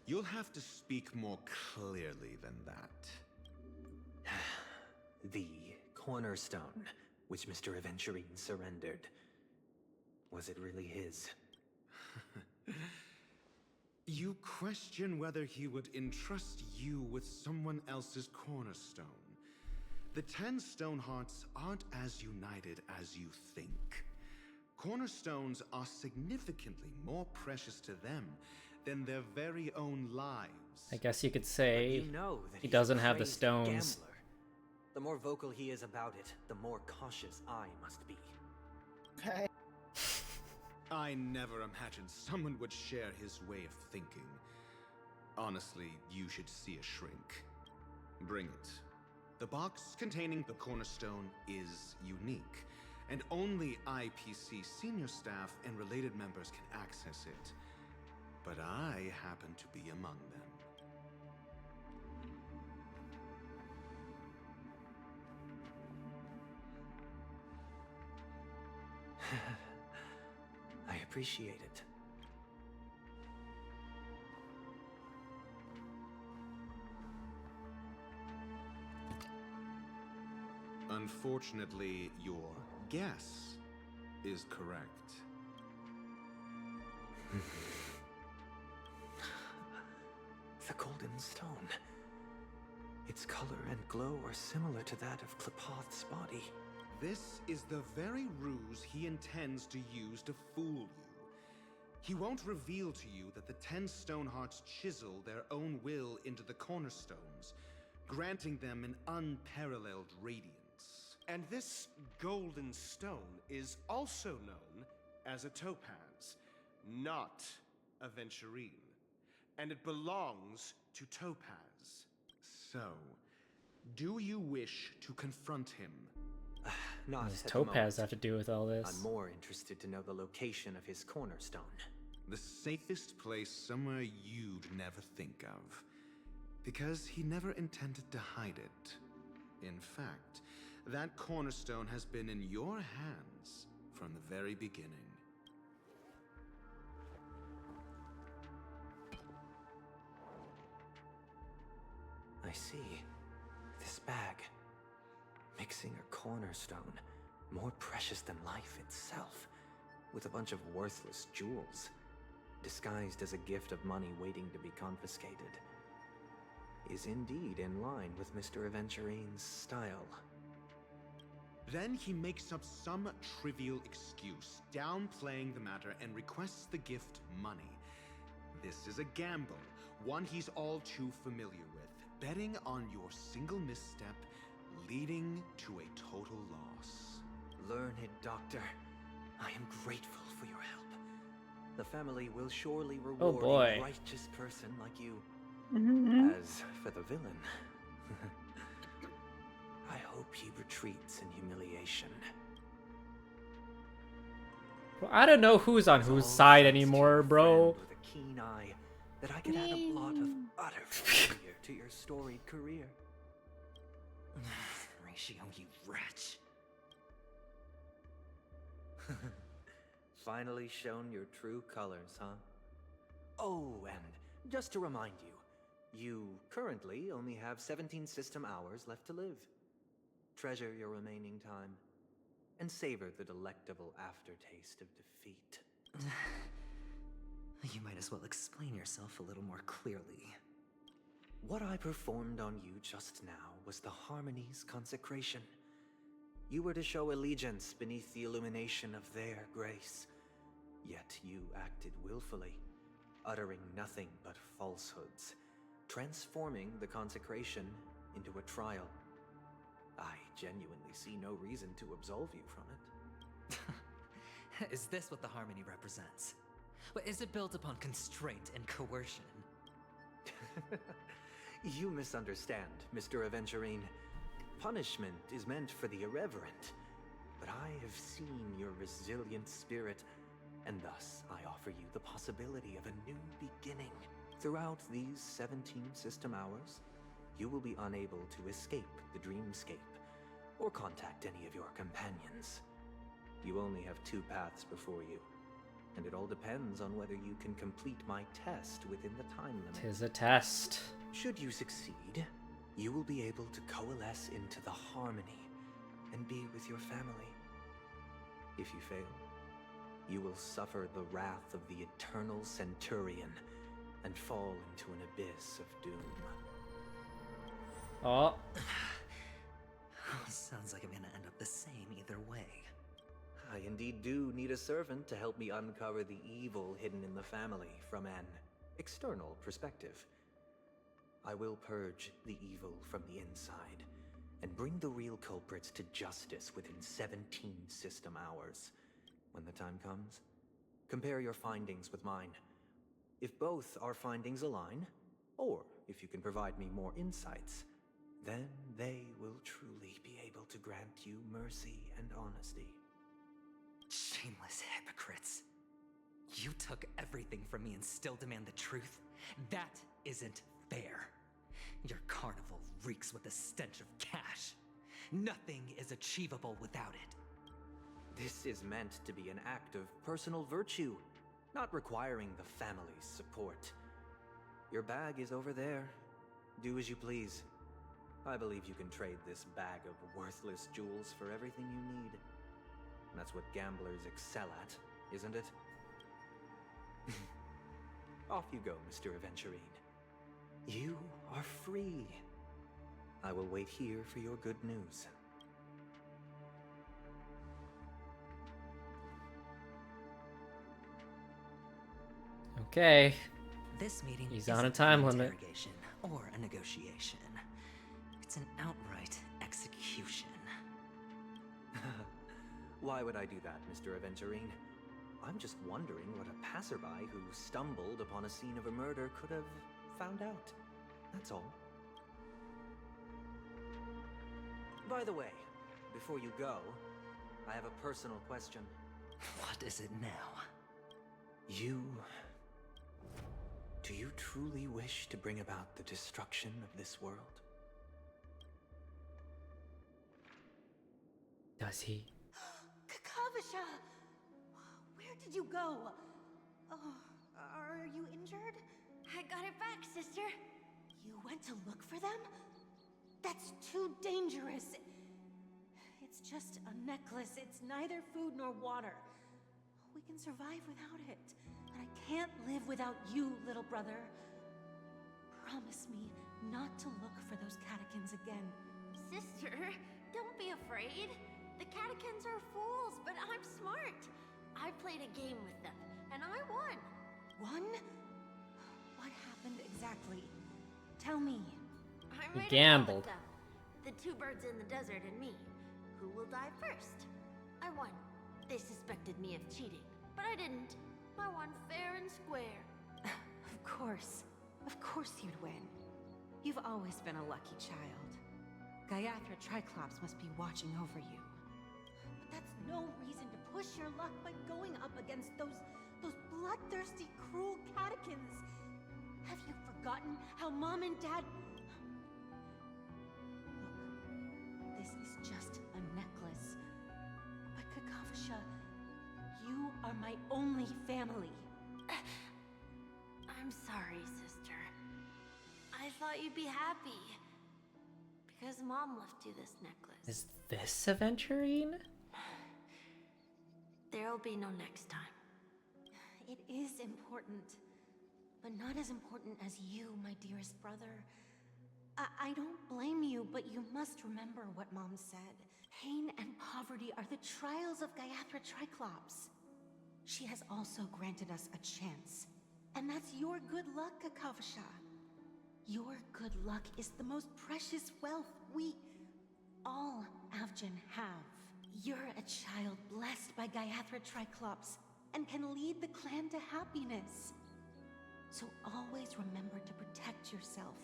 You'll have to speak more clearly than that. The cornerstone, which Mr. Aventurine surrendered. Was it really his? You question whether he would entrust you with someone else's cornerstone. The 10 Stonehearts aren't as united as you think. Cornerstones are significantly more precious to them than their very own lives. I guess you could say You know that he he's doesn't a have the crazed stones. gambler. The more vocal he is about it, the more cautious I must be. Okay. I never imagined someone would share his way of thinking. Honestly, you should see a shrink. Bring it. The box containing the cornerstone is unique, and only IPC senior staff and related members can access it. But I happen to be among them. I appreciate it. Unfortunately, your guess is correct. The golden stone. Its color and glow are similar to that of Klepoth's body. This is the very ruse he intends to use to fool you. He won't reveal to you that the 10 Stonehearts chisel their own will into the cornerstones, granting them an unparalleled radiance. And this golden stone is also known as a topaz, not a venturine. And it belongs to Topaz. So, do you wish to confront him? Not What does at the Topaz moment. have to do with all this? I'm more interested to know the location of his cornerstone. The safest place somewhere you'd never think of. Because he never intended to hide it. In fact, that cornerstone has been in your hands from the very beginning. I see. This bag. Mixing a cornerstone, more precious than life itself, with a bunch of worthless jewels, disguised as a gift of money waiting to be confiscated, is indeed in line with Mr. Aventurine's style. Then he makes up some trivial excuse, downplaying the matter and requests the gift money. This is a gamble, one he's all too familiar with, betting on your single misstep leading to a total loss. Learned doctor, I am grateful for your help. The family will surely reward boy. a righteous person like you. Mm-hmm. As for the villain, I hope he retreats in humiliation. Bro, I don't know who's on whose side anymore, bro. keen eye that I could add a blot of utter failure to your storied career. Ratio, you wretch. Finally shown your true colors, huh? Oh, and just to remind you, you currently only have 17 system hours left to live. Treasure your remaining time, and savor the delectable aftertaste of defeat. You might as well explain yourself a little more clearly. What I performed on you just now was the Harmony's consecration. You were to show allegiance beneath the illumination of their grace. Yet you acted willfully, uttering nothing but falsehoods, transforming the consecration into a trial. I genuinely see no reason to absolve you from it. Is this what the Harmony represents? Is it built upon constraint and coercion? You misunderstand, Mr. Aventurine. Punishment is meant for the irreverent, but I have seen your resilient spirit, and thus I offer you the possibility of a new beginning. Throughout these 17 system hours, you will be unable to escape the dreamscape, or contact any of your companions. You only have 2 paths before you, and it all depends on whether you can complete my test within the time limit. 'Tis a test. Should you succeed, you will be able to coalesce into the Harmony and be with your family. If you fail, you will suffer the wrath of the Eternal Centurion and fall into an abyss of doom. Oh. Sounds like I'm gonna end up the same either way. I indeed do need a servant to help me uncover the evil hidden in the family from an external perspective. I will purge the evil from the inside and bring the real culprits to justice within 17 system hours. When the time comes, compare your findings with mine. If both our findings align, or if you can provide me more insights, then they will truly be able to grant you mercy and honesty. Shameless hypocrites. You took everything from me and still demand the truth? That isn't fair. Your carnival reeks with the stench of cash. Nothing is achievable without it. This is meant to be an act of personal virtue, not requiring the family's support. Your bag is over there. Do as you please. I believe you can trade this bag of worthless jewels for everything you need. That's what gamblers excel at, isn't it? Off you go, Mr. Aventurine. You are free. I will wait here for your good news. Okay. This meeting He's isn't on a time an limit. interrogation or a negotiation. It's an outright execution. Why would I do that, Mr. Aventurine? I'm just wondering what a passerby who stumbled upon a scene of a murder could have found out. That's all. By the way, before you go, I have a personal question. What is it now? Do you truly wish to bring about the destruction of this world? Does he? Kakavasha! Where did you go? Oh, are you injured? I got it back, sister. You went to look for them? That's too dangerous. It's just a necklace. It's neither food nor water. We can survive without it. But I can't live without you, little brother. Promise me not to look for those catechins again. Sister, don't be afraid. The catechins are fools, but I'm smart. I played a game with them, and I won. Won? What happened exactly? Tell me. I He made a deal gambled. with them. The 2 birds in the desert and me. Who will die first? I won. They suspected me of cheating, but I didn't. I won fair and square. Of course. Of course you'd win. You've always been a lucky child. Gaiathra Triclops must be watching over you. But that's no reason to push your luck by going up against those Those bloodthirsty, cruel catechins. Have you forgotten how Mom and Dad... Look, this is just a necklace. But Kakavasha, you are my only family. I'm sorry, sister. I thought you'd be happy. Because Mom left you this necklace. Is this Aventurine? There'll be no next time. It is important, but not as important as you, my dearest brother. I don't blame you, but you must remember what Mom said. Pain and poverty are the trials of Gayathra Triclops. She has also granted us a chance. And that's your good luck, Kakavasha. Your good luck is the most precious wealth we, all Avgin, have. You're a child blessed by Gayathra Triclops and can lead the clan to happiness. So always remember to protect yourself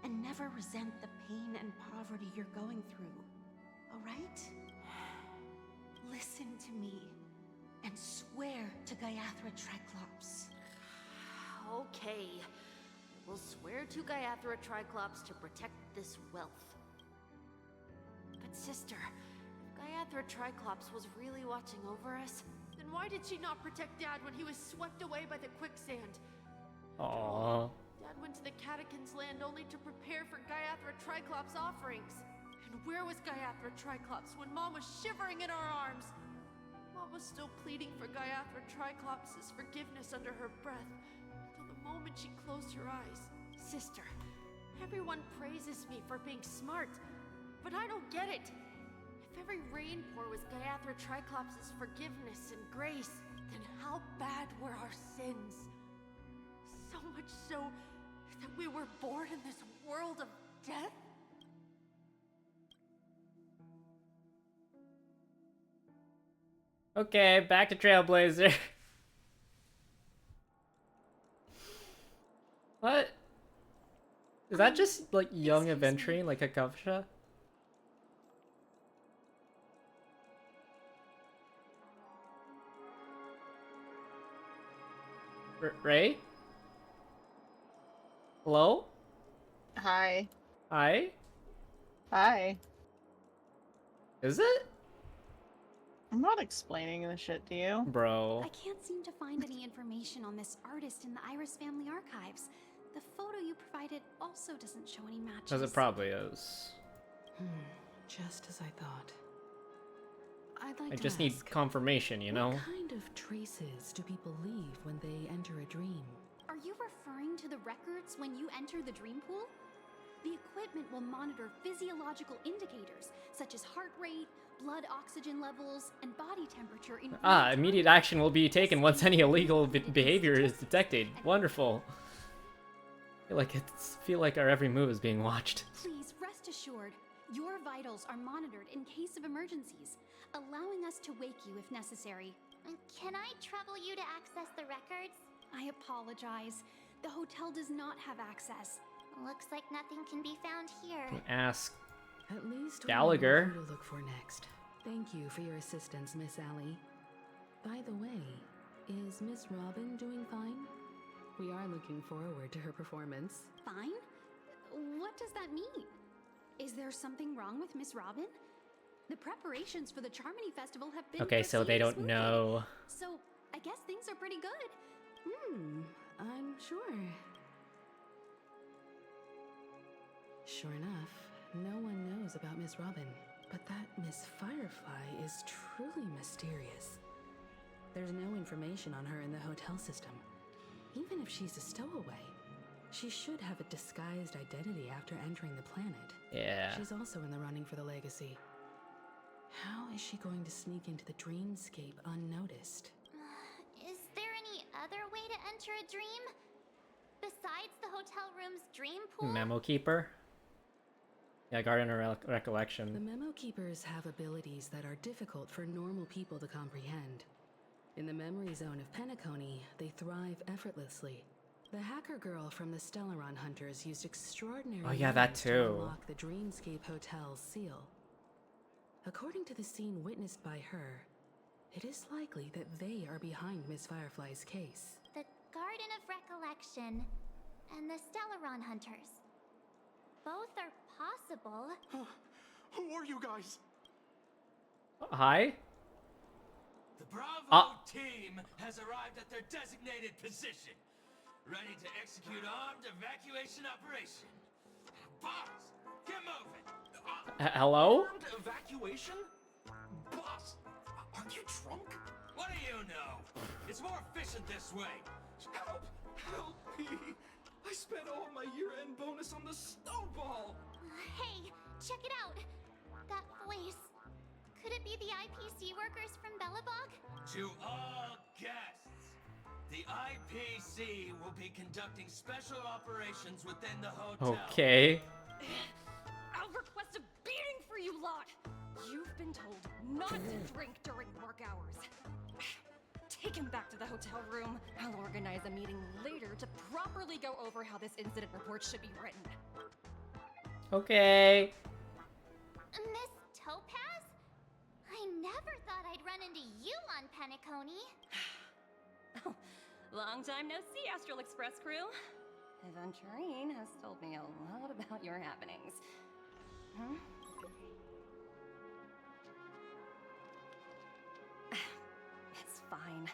and never resent the pain and poverty you're going through. All right? Listen to me and swear to Gayathra Triclops. Okay. We'll swear to Gayathra Triclops to protect this wealth. But sister, if Gayathra Triclops was really watching over us, Then why did she not protect Dad when he was swept away by the quicksand? Aww. Dad went to the Catechins' land only to prepare for Gayathra Triclops' offerings. And where was Gayathra Triclops when Mom was shivering in our arms? Mom was still pleading for Gayathra Triclops' forgiveness under her breath, until the moment she closed her eyes. Sister, everyone praises me for being smart, but I don't get it. If every rain pour was Gayathra Triclops' forgiveness and grace, then how bad were our sins? So much so that we were born in this world of death? Okay, back to Trailblazer. What? Is that just like young Aventurine, like Kakavasha? Ray? Hello? Hi. Hi? Hi. Is it? I'm not explaining this shit to you. Bro. I can't seem to find any information on this artist in the Iris family archives. The photo you provided also doesn't show any matches. As it probably is. Just as I thought. I'd like I to just ask, need confirmation, you know? what kind of traces do people leave when they enter a dream? Are you referring to the records when you enter the dream pool? The equipment will monitor physiological indicators such as heart rate, blood oxygen levels, and body temperature in Immediate action will be taken once any illegal behavior is detected. Wonderful. Feel like our every move is being watched. Please rest assured, your vitals are monitored in case of emergencies, allowing us to wake you if necessary. Can I trouble you to access the records? I apologize. The hotel does not have access. Looks like nothing can be found here. Ask At least we Gallagher. know who to look for next. Thank you for your assistance, Miss Allie. By the way, is Miss Robin doing fine? We are looking forward to her performance. Fine? What does that mean? Is there something wrong with Miss Robin? The preparations for the Charmony Festival have been Okay, so they proceeding don't smoothly. know. So, I guess things are pretty good. I'm sure. Sure enough, no one knows about Miss Robin. But that Miss Firefly is truly mysterious. There's no information on her in the hotel system. Even if she's a stowaway, she should have a disguised identity after entering the planet. Yeah. She's also in the running for the legacy. How is she going to sneak into the dreamscape unnoticed? Is there any other way to enter a dream? Besides the hotel room's dream pool? Memo Keeper? Yeah, Guardian of Recollection. The Memo Keepers have abilities that are difficult for normal people to comprehend. In the memory zone of Penacony, they thrive effortlessly. The hacker girl from the Stellaron Hunters used extraordinary Oh yeah, that methods too. to unlock the Dreamscape Hotel's seal. According to the scene witnessed by her, It is likely that they are behind Miss Firefly's case. The Garden of Recollection and the Stellaron Hunters. Both are possible. Who are you guys? Hi? The Bravo team has arrived at their designated position, ready to execute armed evacuation operation. Boss, get moving. Hello? Armed evacuation? Boss, aren't you drunk? What do you know? It's more efficient this way. Help! Help me! I spent all my year-end bonus on the snowball! Hey, check it out! That voice. Could it be the IPC workers from Belobog? To all guests, the IPC will be conducting special operations within the hotel. Okay. I'll request a beating for you lot! You've been told not to drink during work hours. Take him back to the hotel room. I'll organize a meeting later to properly go over how this incident report should be written. Okay. Miss Topaz? I never thought I'd run into you on Penacony. Oh, long time no see, Astral Express crew. Aventurine has told me a lot about your happenings. Huh? It's fine.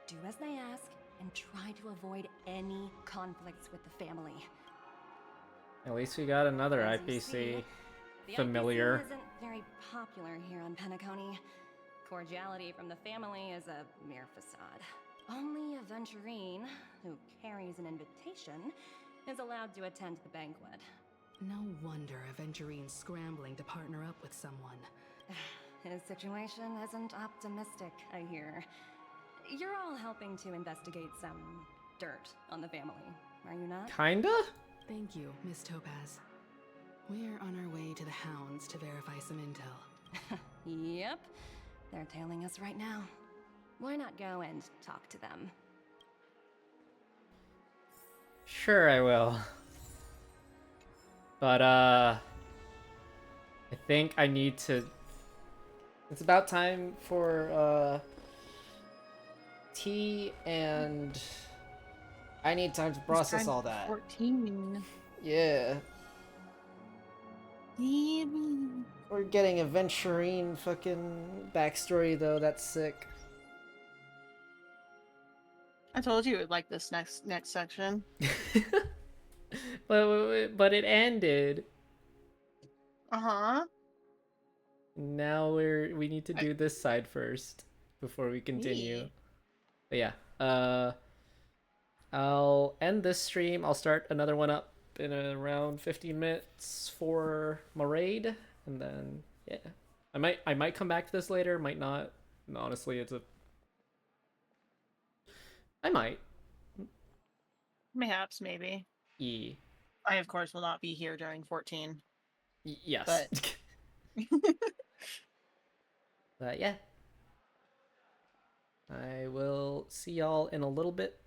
Do as they ask and try to avoid any conflicts with the family. At least we got another As you IPC see, the familiar. IPC isn't very popular here on Penacony. Cordiality from the family is a mere facade. Only Aventurine, who carries an invitation, is allowed to attend the banquet. No wonder Aventurine's scrambling to partner up with someone. His situation isn't optimistic, I hear. You're all helping to investigate some dirt on the family, are you not? Kinda? Thank you, Miss Topaz. We're on our way to the Hounds to verify some intel. Yep, they're tailing us right now. Why not go and talk to them? Sure, I will. But, I think I need to... It's about time for, tea, and I need time to process all that. 14. Yeah. We're getting a Venturine fucking backstory, though. That's sick. I told you you would like this next section. But it ended. Uh-huh. Now we need to do this side first before we continue. But yeah, I'll end this stream. I'll start another one up in around 15 minutes for my raid, and then yeah, I might come back to this later, might not. And honestly, I might. Perhaps, maybe. E. I, of course, will not be here during 14. Yes. But... But yeah. I will see y'all in a little bit.